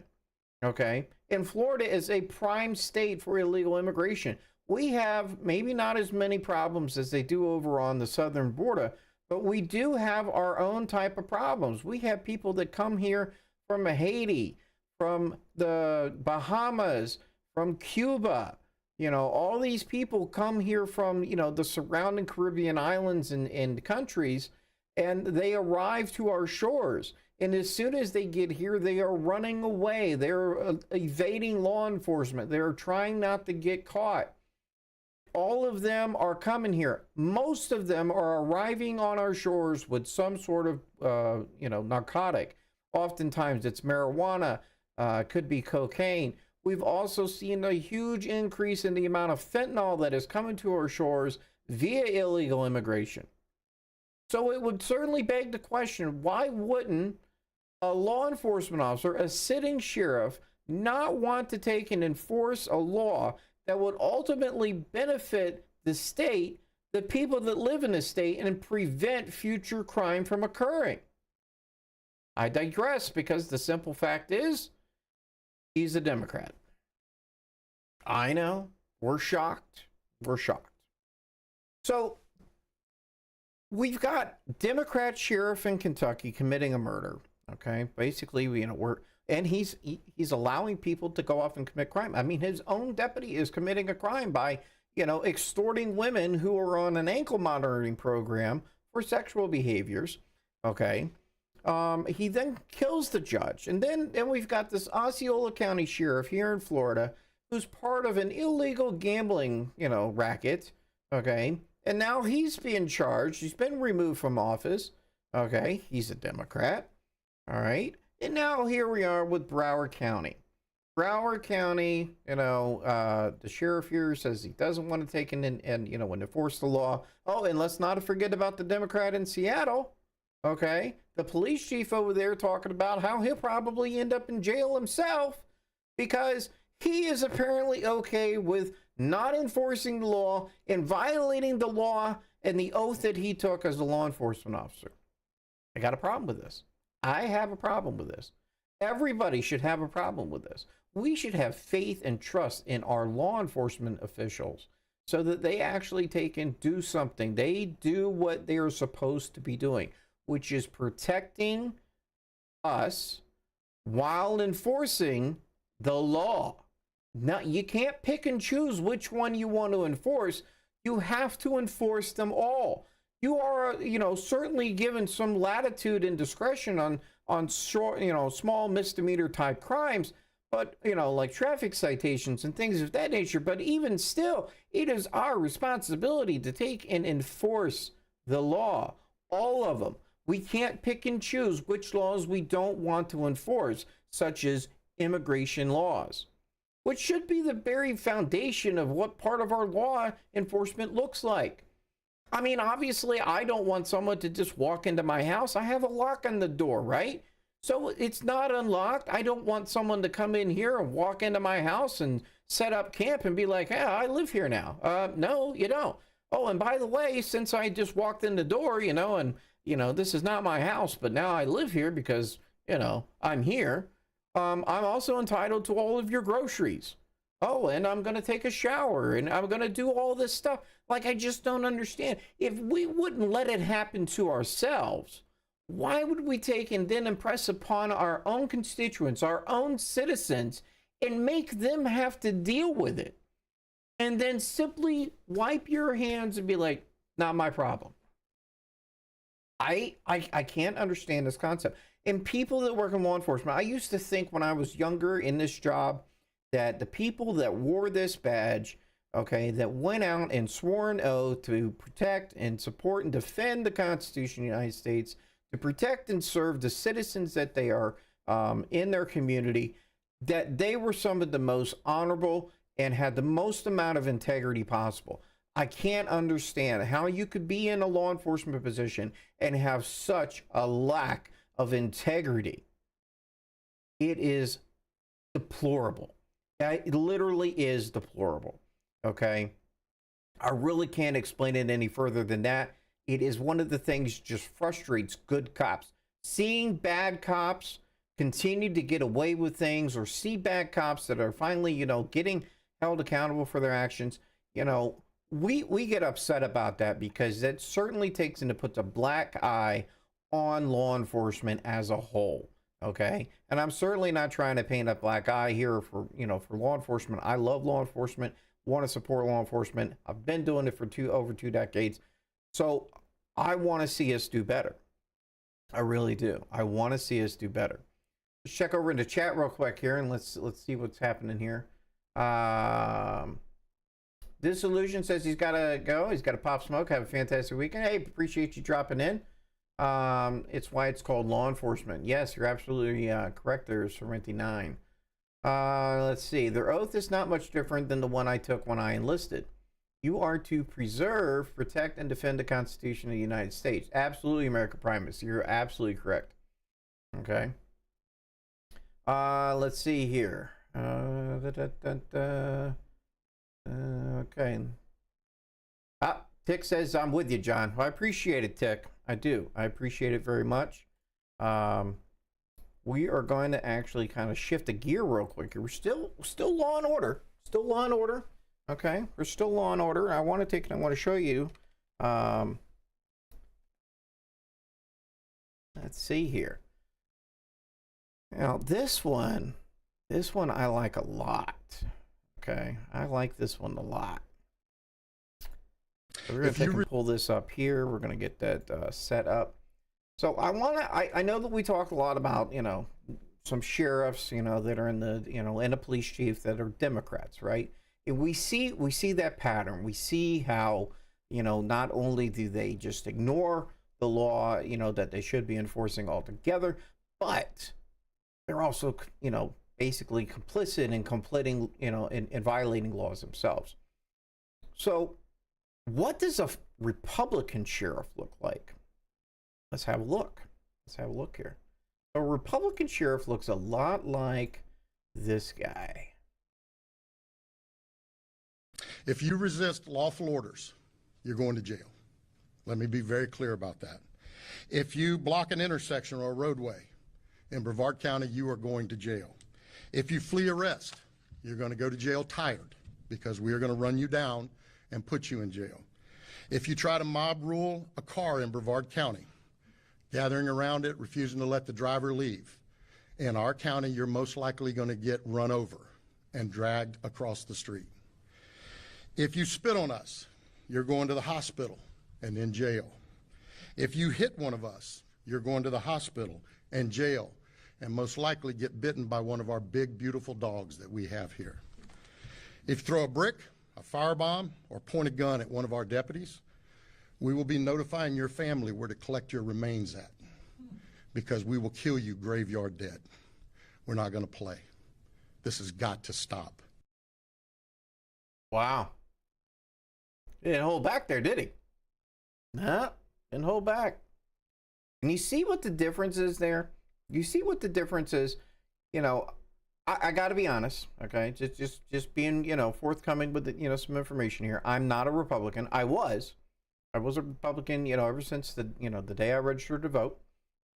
And Florida is a prime state for illegal immigration. We have maybe not as many problems as they do over on the southern border, but we do have our own type of problems. We have people that come here from Haiti, from the Bahamas, from Cuba. All these people come here from, the surrounding Caribbean islands and countries, and they arrive to our shores. And as soon as they get here, they are running away. They're evading law enforcement. They're trying not to get caught. All of them are coming here. Most of them are arriving on our shores with some sort of, narcotic. Oftentimes it's marijuana, could be cocaine. We've also seen a huge increase in the amount of fentanyl that is coming to our shores via illegal immigration. So it would certainly beg the question, why wouldn't a law enforcement officer, a sitting sheriff, not want to take and enforce a law that would ultimately benefit the state, the people that live in the state, and prevent future crime from occurring? I digress, because the simple fact is he's a Democrat. I know. We're shocked. We're shocked. So we've got Democrat sheriff in Kentucky committing a murder. Okay, basically, and he's allowing people to go off and commit crime. I mean, his own deputy is committing a crime by, extorting women who are on an ankle monitoring program for sexual behaviors. Okay. He then kills the judge. And then we've got this Osceola County sheriff here in Florida who's part of an illegal gambling, racket. Okay. And now he's being charged. He's been removed from office. Okay. He's a Democrat. All right. And now here we are with Broward County. Broward County, the sheriff here says he doesn't want to take in and enforce the law. Oh, and let's not forget about the Democrat in Seattle. Okay. The police chief over there talking about how he'll probably end up in jail himself because he is apparently okay with not enforcing the law and violating the law and the oath that he took as a law enforcement officer. I got a problem with this. I have a problem with this. Everybody should have a problem with this. We should have faith and trust in our law enforcement officials so that they actually take and do something. They do what they are supposed to be doing, which is protecting us while enforcing the law. Now, you can't pick and choose which one you want to enforce. You have to enforce them all. You are, certainly given some latitude and discretion on short, small misdemeanor type crimes, but, like traffic citations and things of that nature. But even still, it is our responsibility to take and enforce the law, all of them. We can't pick and choose which laws we don't want to enforce, such as immigration laws, which should be the very foundation of what part of our law enforcement looks like. I mean, obviously, I don't want someone to just walk into my house. I have a lock on the door, right? So it's not unlocked. I don't want someone to come in here and walk into my house and set up camp and be like, hey, I live here now. No, you don't. Oh, and by the way, since I just walked in the door, this is not my house, but now I live here because, I'm here. I'm also entitled to all of your groceries. Oh, and I'm going to take a shower and I'm going to do all this stuff. Like, I just don't understand. If we wouldn't let it happen to ourselves, why would we take and then impress upon our own constituents, our own citizens, and make them have to deal with it? And then simply wipe your hands and be like, not my problem. I can't understand this concept. And people that work in law enforcement, I used to think when I was younger in this job that the people that wore this badge, okay, that went out and swore an oath to protect and support and defend the Constitution of the United States, to protect and serve the citizens that they are in their community, that they were some of the most honorable and had the most amount of integrity possible. I can't understand how you could be in a law enforcement position and have such a lack of integrity. It is deplorable. It literally is deplorable. Okay. I really can't explain it any further than that. It is one of the things that just frustrates good cops. Seeing bad cops continue to get away with things, or see bad cops that are finally, getting held accountable for their actions. We get upset about that because that certainly takes and puts a black eye on law enforcement as a whole. Okay. And I'm certainly not trying to paint a black eye here for law enforcement. I love law enforcement, want to support law enforcement. I've been doing it for over 2 decades. So I want to see us do better. I really do. I want to see us do better. Let's check over into chat real quick here and let's see what's happening here. Disillusion says he's got to go. He's got to pop smoke. Have a fantastic weekend. Hey, appreciate you dropping in. It's why it's called law enforcement. Yes, you're absolutely correct there, Sorrenti 9. Let's see. Their oath is not much different than the one I took when I enlisted. You are to preserve, protect, and defend the Constitution of the United States. Absolutely, America Primus. You're absolutely correct. Okay. Let's see here. Okay. Tick says, I'm with you, John. Well, I appreciate it, Tick. I do. I appreciate it very much. we are going to actually kind of shift a gear real quick. We're still law and order. Still law and order. Okay, we're still law and order. I want to show you. Let's see here. Now this one I like a lot. Okay, I like this one a lot. So we're going to pull this up here. We're going to get that set up. So I know that we talked a lot about, you know, some sheriffs, you know, that are in the, you know, and a police chief that are Democrats, right? And we see that pattern. We see how, you know, not only do they just ignore the law, you know, that they should be enforcing altogether, but they're also, you know, basically complicit in completing, you know, in violating laws themselves. So what does a Republican sheriff look like? Let's have a look. Let's have a look here. A Republican sheriff looks a lot like this guy. If you resist lawful orders, you're going to jail. Let me be very clear about that. If you block an intersection or a roadway in Brevard County, you are going to jail. If you flee arrest, you're going to go to jail tired, because we are going to run you down and put you in jail. If you try to mob rule a car in Brevard County, gathering around it, refusing to let the driver leave, in our county, you're most likely going to get run over and dragged across the street. If you spit on us, you're going to the hospital and in jail. If you hit one of us, you're going to the hospital and jail, and most likely get bitten by one of our big, beautiful dogs that we have here. If you throw a brick, a firebomb, or point a gun at one of our deputies, we will be notifying your family where to collect your remains at, because we will kill you graveyard dead. We're not going to play. This has got to stop. Wow. He didn't hold back there, did he? Nah, didn't hold back. And you see what the difference is there? You see what the difference is? You know, I got to be honest, okay? Just being, you know, forthcoming with, you know, some information here. I'm not a Republican. I was a Republican, you know, ever since the, you know, the day I registered to vote,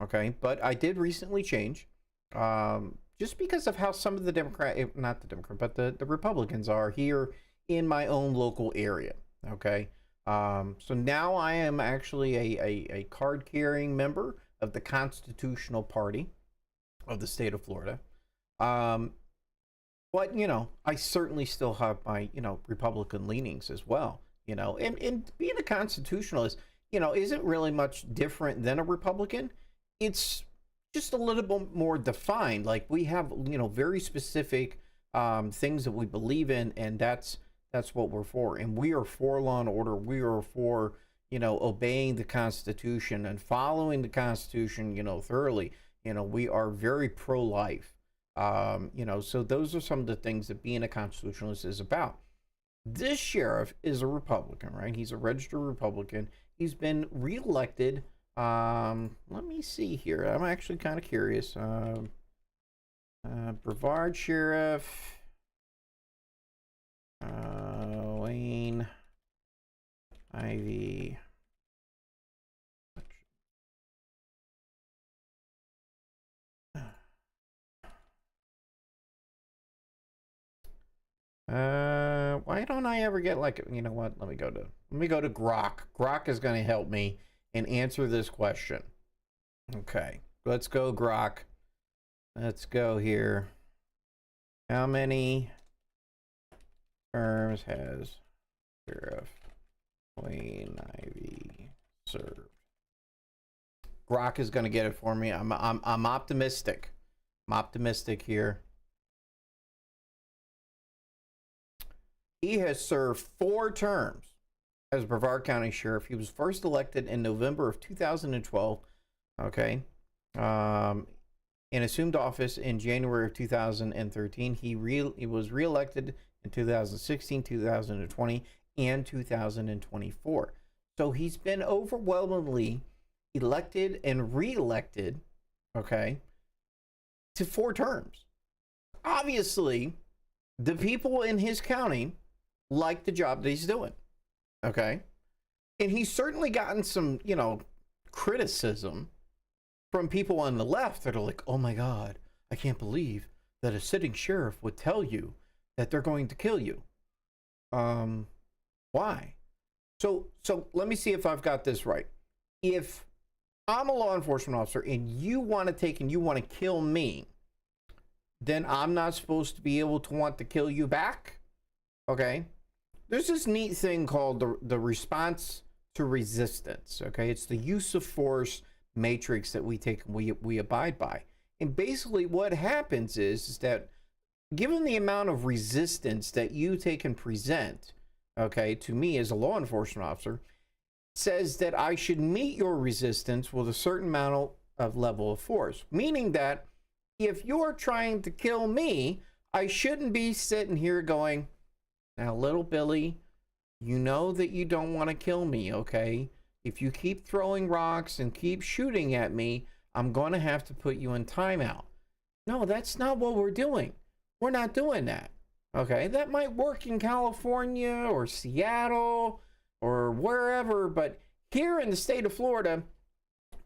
okay? But I did recently change, just because of how some of the the Republicans are here in my own local area, okay? So now I am actually a card-carrying member of the Constitutional Party of the state of Florida. But, you know, I certainly still have my, you know, Republican leanings as well, you know, and being a constitutionalist, you know, isn't really much different than a Republican. It's just a little bit more defined. Like, we have, you know, very specific things that we believe in, and that's what we're for. And we are for law and order. We are for, you know, obeying the Constitution and following the Constitution, you know, thoroughly. You know, we are very pro-life. You know, so those are some of the things that being a constitutionalist is about. This sheriff is a Republican, right? He's a registered Republican. He's been reelected. Let me see here. I'm actually kind of curious. Brevard Sheriff. Wayne Ivy. Why don't I ever get, like, you know what? Let me go to Grok. Grok is going to help me and answer this question. Okay, let's go, Grok. Let's go here. How many terms has Sheriff Wayne Ivy served? Grok is going to get it for me. I'm optimistic. I'm optimistic here. He has served 4 terms as Brevard County Sheriff. He was first elected in November of 2012, okay, and assumed office in January of 2013. He was reelected in 2016, 2020, and 2024. So he's been overwhelmingly elected and reelected, okay, to 4 terms. Obviously, the people in his county like the job that he's doing, okay? And he's certainly gotten some, you know, criticism from people on the left that are like, oh my God, I can't believe that a sitting sheriff would tell you that they're going to kill you. Why? So let me see if I've got this right. If I'm a law enforcement officer and you want to take and you want to kill me, then I'm not supposed to be able to want to kill you back? Okay. There's this neat thing called the response to resistance. Okay. It's the use of force matrix that we take and we abide by. And basically what happens is that given the amount of resistance that you take and present, okay, to me as a law enforcement officer, says that I should meet your resistance with a certain amount of level of force. Meaning that if you're trying to kill me, I shouldn't be sitting here going, now, little Billy, you know that you don't want to kill me, okay? If you keep throwing rocks and keep shooting at me, I'm going to have to put you in timeout. No, that's not what we're doing. We're not doing that, okay? That might work in California or Seattle or wherever, but here in the state of Florida,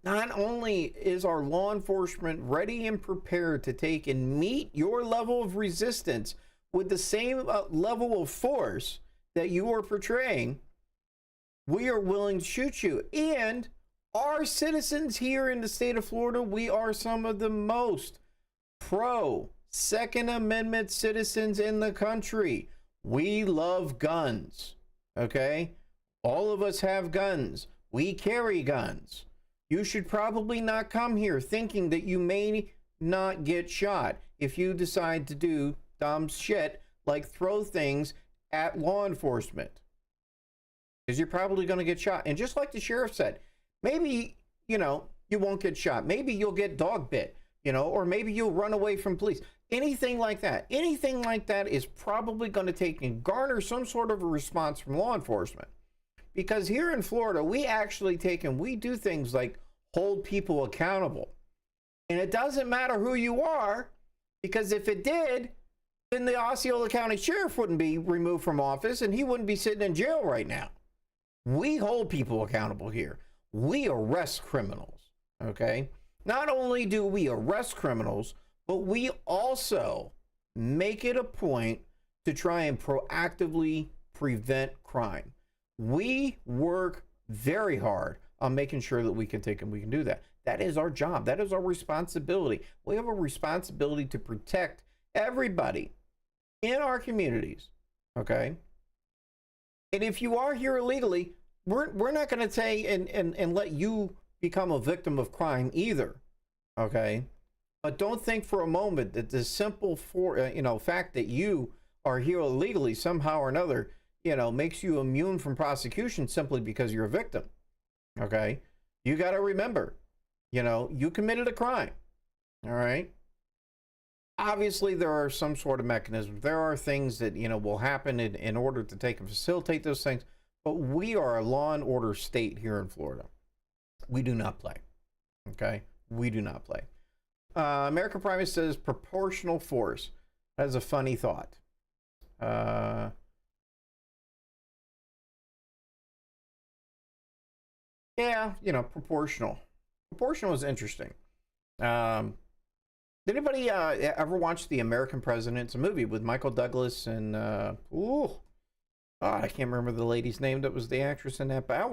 not only is our law enforcement ready and prepared to take and meet your level of resistance with the same level of force that you are portraying, we are willing to shoot you. And our citizens here in the state of Florida, we are some of the most pro Second Amendment citizens in the country. We love guns, okay? All of us have guns. We carry guns. You should probably not come here thinking that you may not get shot if you decide to do dumb shit like throw things at law enforcement. Because you're probably going to get shot. And just like the sheriff said, maybe, you won't get shot. Maybe you'll get dog bit, or maybe you'll run away from police. Anything like that. Anything like that is probably going to take and garner some sort of a response from law enforcement. Because here in Florida, we actually take and we do things like hold people accountable. And it doesn't matter who you are, because if it did, then the Osceola County Sheriff wouldn't be removed from office and he wouldn't be sitting in jail right now. We hold people accountable here. We arrest criminals, okay? Not only do we arrest criminals, but we also make it a point to try and proactively prevent crime. We work very hard on making sure that we can take and we can do that. That is our job. That is our responsibility. We have a responsibility to protect everybody in our communities, okay? And if you are here illegally, we're not going to say and let you become a victim of crime either, okay? But don't think for a moment that the simple fact that you are here illegally somehow or another, makes you immune from prosecution simply because you're a victim, okay? You got to remember, you committed a crime, all right? Obviously, there are some sort of mechanisms. There are things that, will happen in order to take and facilitate those things. But we are a law and order state here in Florida. We do not play. Okay? We do not play. American Prime says proportional force. That is a funny thought. Yeah, proportional. Proportional is interesting. Did anybody ever watch The American President? It's a movie with Michael Douglas and I can't remember the lady's name that was the actress in that, but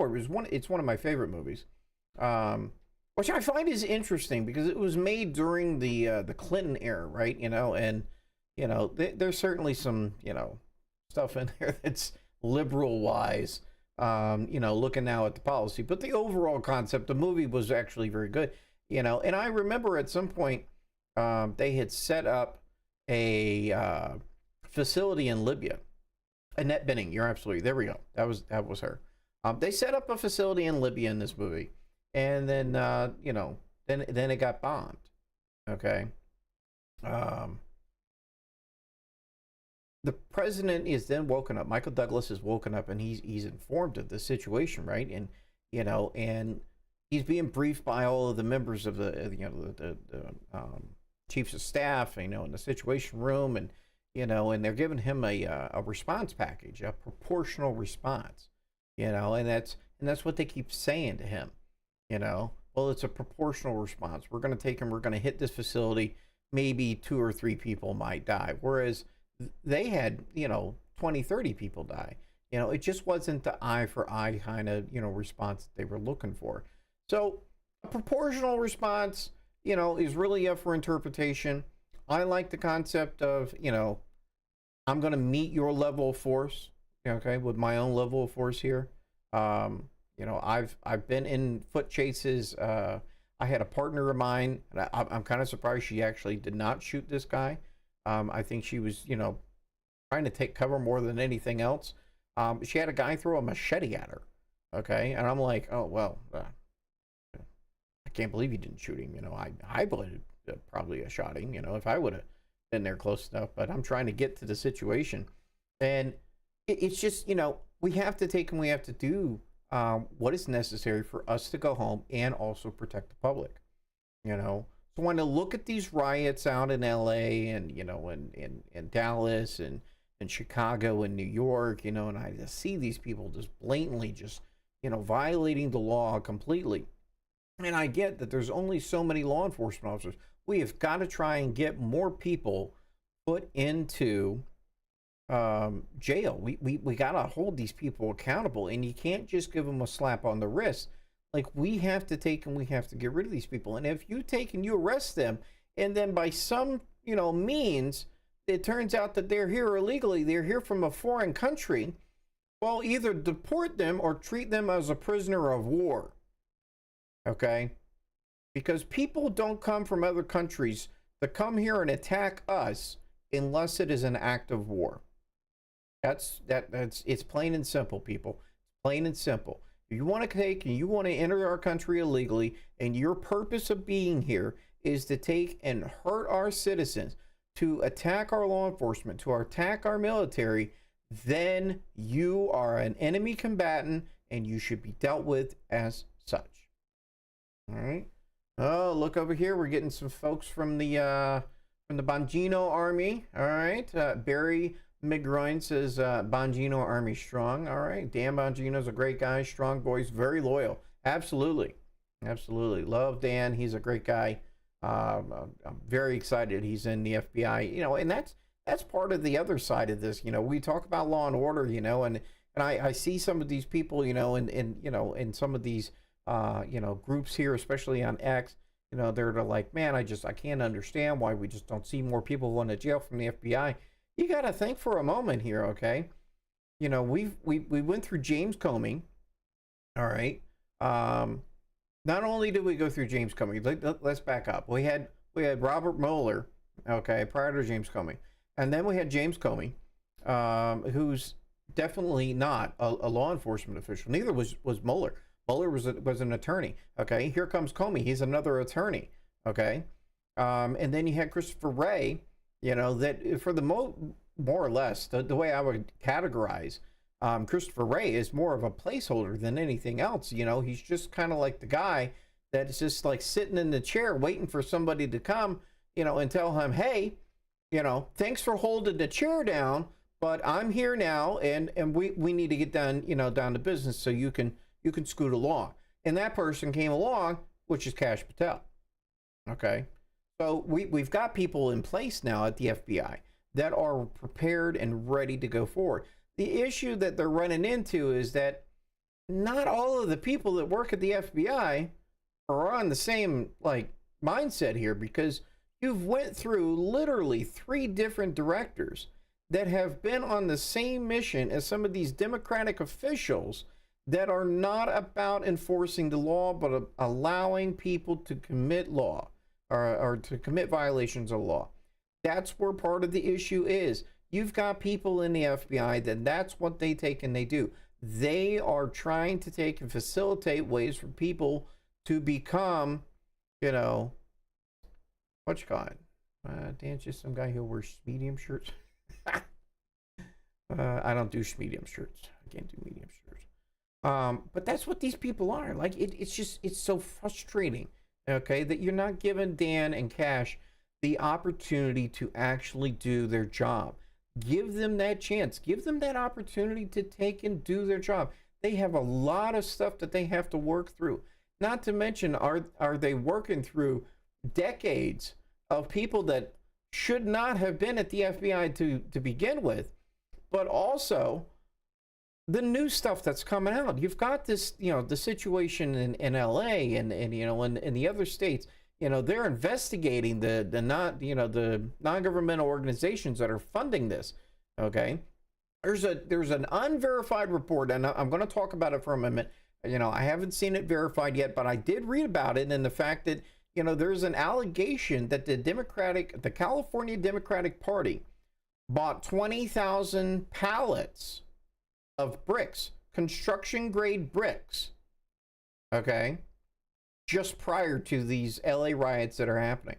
it's one of my favorite movies, which I find is interesting because it was made during the Clinton era, right? And there's certainly some stuff in there that's liberal wise, looking now at the policy, but the overall concept, the movie was actually very good, and I remember at some point they had set up a facility in Libya. Annette Bening, you're absolutely, there we go. That was her. They set up a facility in Libya in this movie, and then then it got bombed. Okay. The president is then woken up. Michael Douglas is woken up, and he's informed of the situation, right? And and he's being briefed by all of the members of the chiefs of staff, in the Situation Room, and and they're giving him a response package, a proportional response, and that's what they keep saying to him, well, it's a proportional response. We're going to take them, we're going to hit this facility, maybe 2 or 3 people might die. Whereas they had, 20, 30 people die. It just wasn't the eye for eye kind of, response that they were looking for. So a proportional response, is really up for interpretation. I like the concept of, I'm going to meet your level of force, okay, with my own level of force here. I've been in foot chases. I had a partner of mine, and I'm kind of surprised she actually did not shoot this guy. I think she was, trying to take cover more than anything else. She had a guy throw a machete at her, okay, and I'm like, oh well, I can't believe you didn't shoot him. I would probably have shot him, if I would have been there close enough. But I'm trying to get to the situation, and it's just, we have to take and we have to do what is necessary for us to go home and also protect the public. So when I look at these riots out in LA and, in Dallas and Chicago and New York, and I just see these people just blatantly just, violating the law completely. And I get that there's only so many law enforcement officers. We have got to try and get more people put into jail. We got to hold these people accountable, and you can't just give them a slap on the wrist. Like, we have to take and we have to get rid of these people. And if you take and you arrest them, and then by some, means, it turns out that they're here illegally, they're here from a foreign country, well, either deport them or treat them as a prisoner of war. Okay? Because people don't come from other countries to come here and attack us unless it is an act of war. It's plain and simple, people. Plain and simple. If you want to take and you want to enter our country illegally, and your purpose of being here is to take and hurt our citizens, to attack our law enforcement, to attack our military, then you are an enemy combatant and you should be dealt with as such. All right. Oh, look over here. We're getting some folks from the Bongino Army. All right. Barry McGroin says Bongino Army strong. All right. Dan Bongino's a great guy. Strong boys. Very loyal. Absolutely. Absolutely. Love Dan. He's a great guy. I'm very excited he's in the FBI. And that's part of the other side of this. We talk about law and order, and I see some of these people, in some of these groups here, especially on X, they're like, man, I can't understand why we just don't see more people going to jail from the FBI. You got to think for a moment here, okay? We went through James Comey, all right? Not only did we go through James Comey, let's back up. We had Robert Mueller, okay, prior to James Comey, and then we had James Comey, who's definitely not a law enforcement official. Neither was Mueller. Mueller was an attorney. Okay, here comes Comey. He's another attorney. Okay, and then you had Christopher Wray. That for the more or less the way I would categorize Christopher Wray is more of a placeholder than anything else. He's just kind of like the guy that's just like sitting in the chair waiting for somebody to come, and tell him, hey, thanks for holding the chair down, but I'm here now, and we need to get down to business so you can scoot along. And that person came along, which is Kash Patel. Okay, so we've got people in place now at the FBI that are prepared and ready to go forward. The issue that they're running into is that not all of the people that work at the FBI are on the same mindset here, because you've went through literally 3 different directors that have been on the same mission as some of these Democratic officials that are not about enforcing the law, but allowing people to commit law or to commit violations of law. That's where part of the issue is. You've got people in the FBI that's what they take and they do. They are trying to take and facilitate ways for people to become, what you call it? Dan's just some guy who wears medium shirts. I don't do medium shirts. I can't do medium shirts. But that's what these people are. It's so frustrating, okay, that you're not giving Dan and Kash the opportunity to actually do their job. Give them that chance. Give them that opportunity to take and do their job. They have a lot of stuff that they have to work through. Not to mention, are they working through decades of people that should not have been at the FBI to begin with, but also the new stuff that's coming out. You've got this, the situation in LA and in the other states. They're investigating the non-governmental organizations that are funding this. Okay, there's an unverified report, and I'm going to talk about it for a moment. I haven't seen it verified yet, but I did read about it, and the fact that there's an allegation that the California Democratic Party bought 20,000 pallets of bricks, construction grade bricks, okay, just prior to these LA riots that are happening.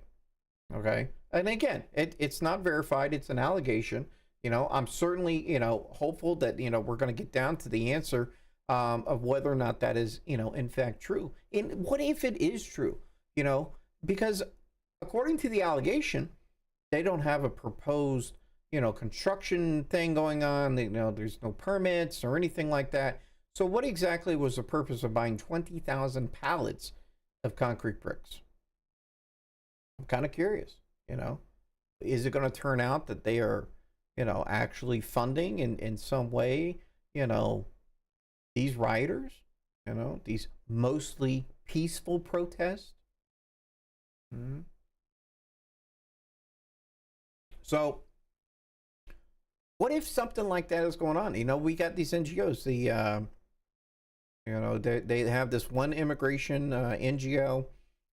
Okay, and again, it's not verified, it's an allegation. I'm certainly hopeful that we're going to get down to the answer of whether or not that is in fact true. And what if it is true? Because according to the allegation, they don't have a proposed construction thing going on. There's no permits or anything like that. So what exactly was the purpose of buying 20,000 pallets of concrete bricks? I'm kind of curious. Is it going to turn out that they are actually funding in some way these rioters, these mostly peaceful protests? So what if something like that is going on? We got these NGOs, they have this one immigration NGO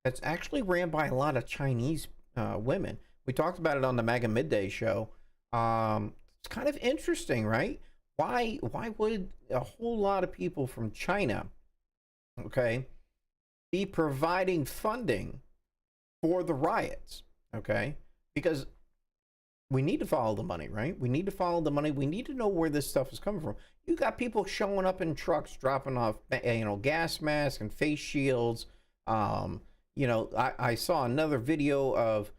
that's actually ran by a lot of Chinese women. We talked about it on the MAGA Midday show. It's kind of interesting, right? Why would a whole lot of people from China, okay, be providing funding for the riots? Okay, because we need to follow the money, right? We need to follow the money. We need to know where this stuff is coming from. You got people showing up in trucks, dropping off, gas masks and face shields. I saw another video of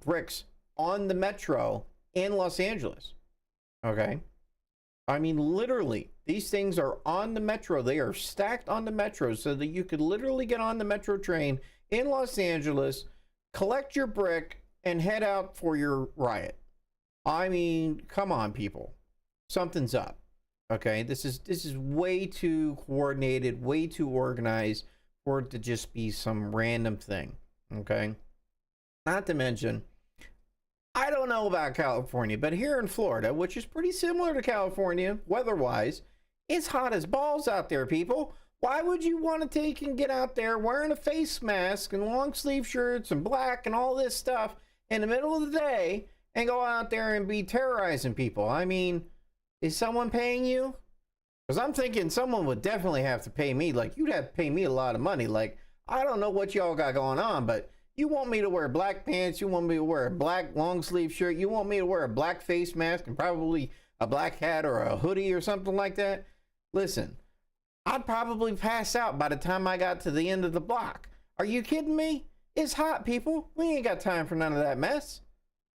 bricks on the metro in Los Angeles. Okay. I mean, literally, these things are on the metro. They are stacked on the metro so that you could literally get on the metro train in Los Angeles, collect your brick, and head out for your riot. I mean, come on, people. Something's up. Okay, this is way too coordinated, way too organized for it to just be some random thing. Okay, not to mention, I don't know about California, but here in Florida, which is pretty similar to California weather-wise, it's hot as balls out there, people. Why would you want to take and get out there wearing a face mask and long sleeve shirts and black and all this stuff in the middle of the day and go out there and be terrorizing people? I mean, is someone paying you? Because I'm thinking someone would definitely have to pay me. Like, you'd have to pay me a lot of money. Like, I don't know what y'all got going on, but you want me to wear black pants, you want me to wear a black long sleeve shirt, you want me to wear a black face mask and probably a black hat or a hoodie or something like that? Listen, I'd probably pass out by the time I got to the end of the block. Are you kidding me? It's hot, people. We ain't got time for none of that mess.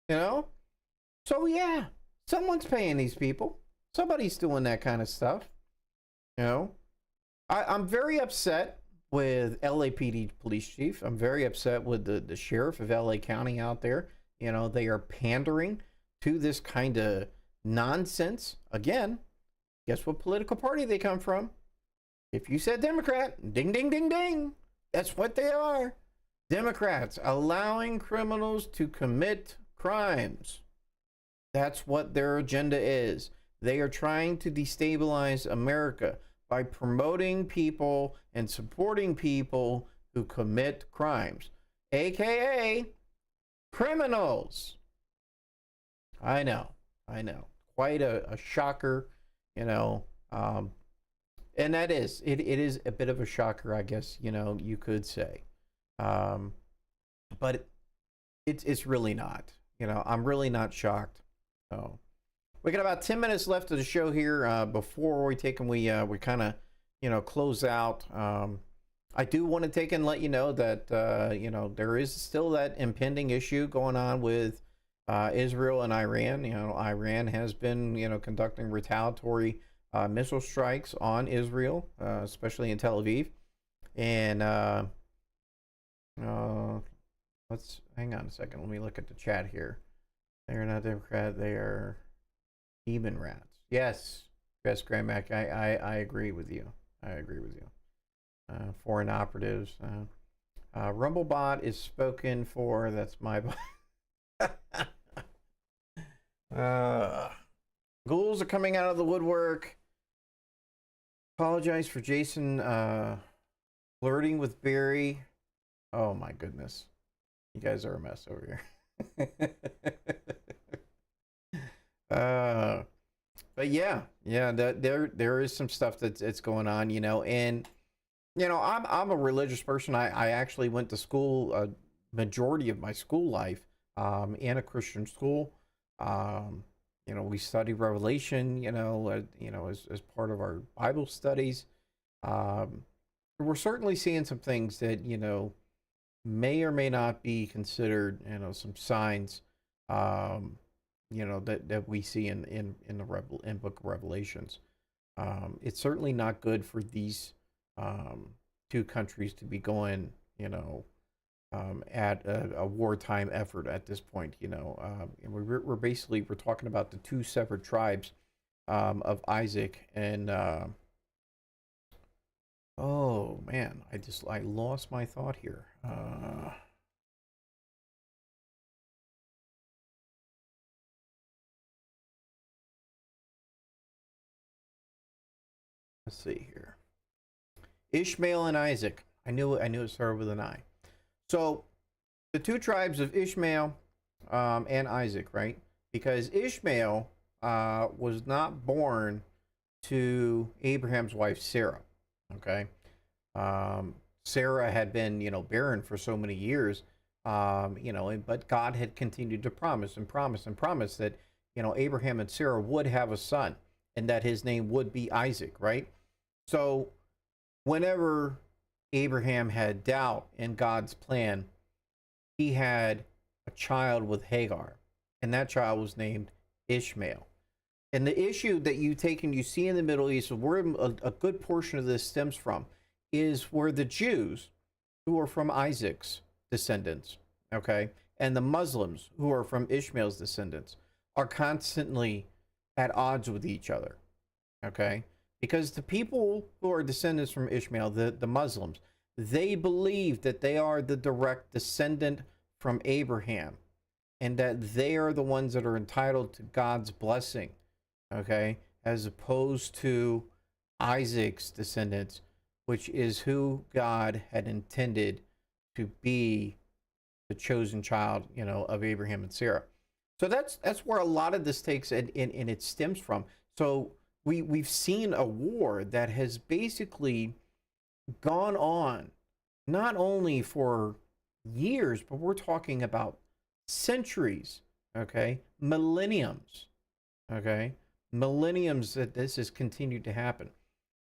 So yeah, someone's paying these people. Somebody's doing that kind of stuff. I'm very upset with LAPD police chief. I'm very upset with the sheriff of LA County out there. They are pandering to this kind of nonsense. Again, guess what political party they come from? If you said Democrat, ding, ding, ding, ding. That's what they are. Democrats allowing criminals to commit crimes. That's what their agenda is. They are trying to destabilize America by promoting people and supporting people who commit crimes, aka criminals. I know. Quite a shocker, and that is, it is a bit of a shocker, I guess, you could say. But it's really not. I'm really not shocked. So we got about 10 minutes left of the show here before we take and we kind of close out. I do want to take and let you know that there is still that impending issue going on with Israel and Iran. Iran has been conducting retaliatory missile strikes on Israel, especially in Tel Aviv. And let's hang on a second. Let me look at the chat here. They're not Democrat. They are demon rats. Yes, yes, Grand Mac. I agree with you. I agree with you. Foreign operatives. Rumblebot is spoken for. That's my. Ghouls are coming out of the woodwork. Apologize for Jason flirting with Barry. Oh my goodness. You guys are a mess over here. But yeah, there is some stuff that's going on, you know, and you know, I'm a religious person. I actually went to school majority of my school life in a Christian school. You know, we study Revelation, you know, as part of our Bible studies. We're certainly seeing some things that, you know, may or may not be considered, you know, some signs, you know, that we see in Book of Revelations. It's certainly not good for these two countries to be going, you know, at a wartime effort at this point. You know, we're basically talking about the two separate tribes of Isaac and oh man, I lost my thought here. Let's see here. Ishmael and Isaac. I knew it started with an I. So the two tribes of Ishmael and Isaac, right? Because Ishmael was not born to Abraham's wife Sarah. Okay, Sarah had been, you know, barren for so many years, you know, but God had continued to promise and promise and promise that, you know, Abraham and Sarah would have a son and that his name would be Isaac, right? So whenever Abraham had doubt in God's plan, he had a child with Hagar, and that child was named Ishmael. And the issue that you take and you see in the Middle East, where a good portion of this stems from, is where the Jews, who are from Isaac's descendants, okay, and the Muslims, who are from Ishmael's descendants, are constantly at odds with each other, okay? Because the people who are descendants from Ishmael, the Muslims, they believe that they are the direct descendant from Abraham and that they are the ones that are entitled to God's blessing, okay, as opposed to Isaac's descendants, which is who God had intended to be the chosen child, you know, of Abraham and Sarah. So that's where a lot of this takes and it stems from. So we've seen a war that has basically gone on not only for years, but we're talking about centuries, okay, millenniums, okay, millenniums that this has continued to happen,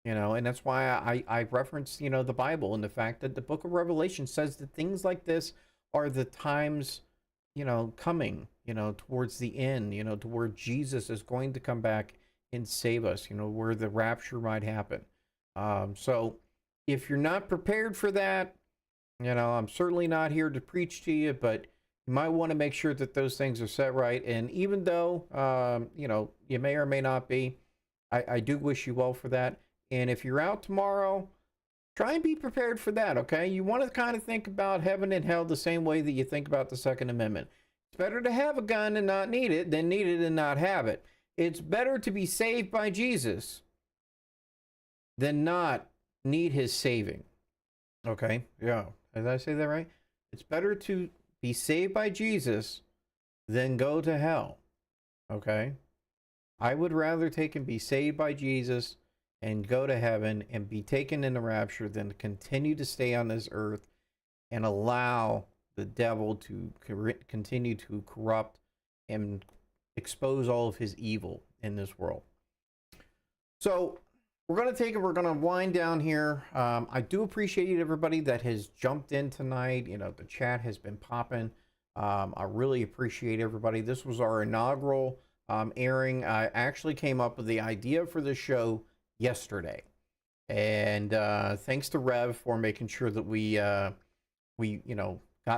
you know, and that's why I reference, you know, the Bible and the fact that the book of Revelation says that things like this are the times, you know, coming, you know, towards the end, you know, to where Jesus is going to come back and save us, you know, where the rapture might happen. So if you're not prepared for that, you know, I'm certainly not here to preach to you, but you might want to make sure that those things are set right. And even though, you know, you may or may not be, I do wish you well for that. And if you're out tomorrow, try and be prepared for that, okay? You want to kind of think about heaven and hell the same way that you think about the Second Amendment. It's better to have a gun and not need it than need it and not have it. It's better to be saved by Jesus than not need his saving. Okay? Yeah. Did I say that right? It's better to be saved by Jesus than go to hell. Okay? I would rather take and be saved by Jesus and go to heaven and be taken in the rapture than to continue to stay on this earth and allow the devil to continue to corrupt and expose all of his evil in this world. So we're going to take it. We're going to wind down here. I do appreciate everybody that has jumped in tonight. You know, the chat has been popping. I really appreciate everybody. This was our inaugural airing. I actually came up with the idea for the show yesterday. And thanks to Rev for making sure that we got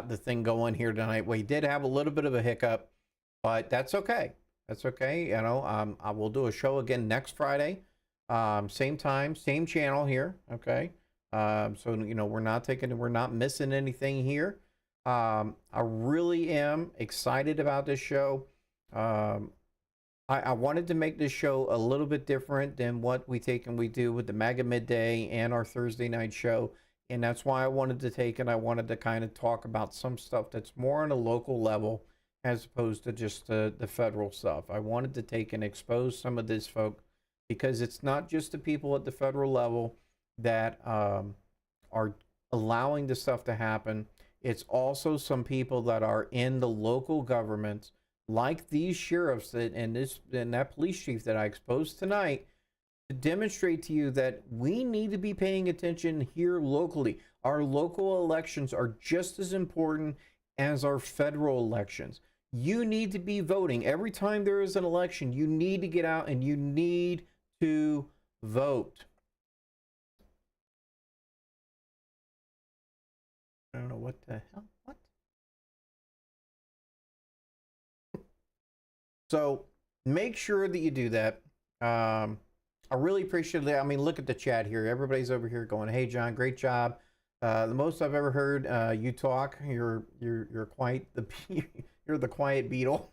the thing going here tonight. We did have a little bit of a hiccup, but that's okay. That's okay. I will do a show again next Friday, same time, same channel here. Okay. So we're not missing anything here. I really am excited about this show. I wanted to make this show a little bit different than what we do with the MAGA Midday and our Thursday night show. And that's why I wanted to kind of talk about some stuff that's more on a local level as opposed to just the federal stuff. I wanted to take and expose some of this folk because it's not just the people at the federal level that are allowing this stuff to happen. It's also some people that are in the local governments, like these sheriffs and that police chief that I exposed tonight, to demonstrate to you that we need to be paying attention here locally. Our local elections are just as important as our federal elections. You need to be voting. Every time there is an election, you need to get out and you need to vote. I don't know what the hell. What? So make sure that you do that. I really appreciate it. I mean, look at the chat here. Everybody's over here going, "Hey, John, great job." The most I've ever heard you talk. You're quite the you're the quiet beetle.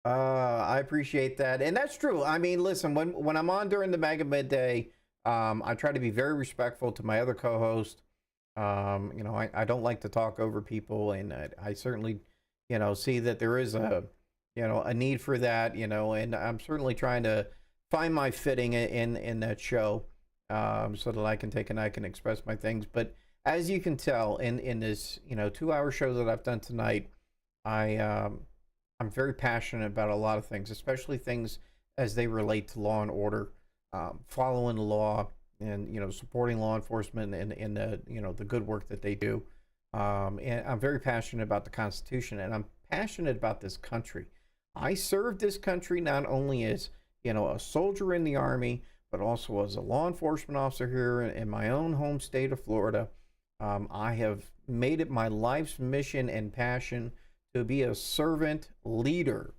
I appreciate that, and that's true. I mean, listen, when I'm on during the MAGA Midday, I try to be very respectful to my other co-host. I don't like to talk over people, and I certainly, see that there is a need for that, and I'm certainly trying to find my fitting in that show, so that I can express my things. But as you can tell in this, 2-hour show that I've done tonight, I'm very passionate about a lot of things, especially things as they relate to law and order, following the law, and supporting law enforcement and the good work that they do. And I'm very passionate about the Constitution, and I'm passionate about this country. I served this country not only as a soldier in the Army, but also as a law enforcement officer here in my own home state of Florida. I have made it my life's mission and passion to be a servant leader.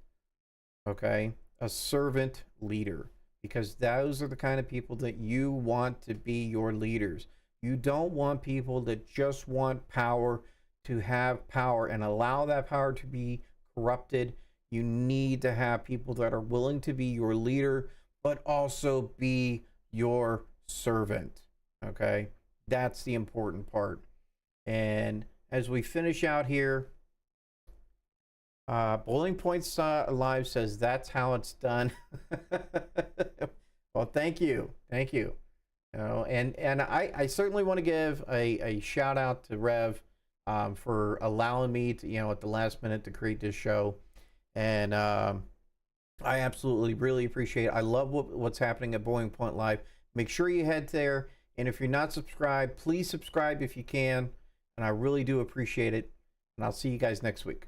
Okay, a servant leader, because those are the kind of people that you want to be your leaders. You don't want people that just want power to have power and allow that power to be corrupted. You need to have people that are willing to be your leader, but also be your servant. Okay, that's the important part. And as we finish out here, BoilingPoint.Live says that's how it's done. Well, thank you. And I certainly want to give a shout out to Rev for allowing me to, at the last minute to create this show. And I absolutely really appreciate it. I love what's happening at BoilingPoint.Live. Make sure you head there. And if you're not subscribed, please subscribe if you can. And I really do appreciate it. And I'll see you guys next week.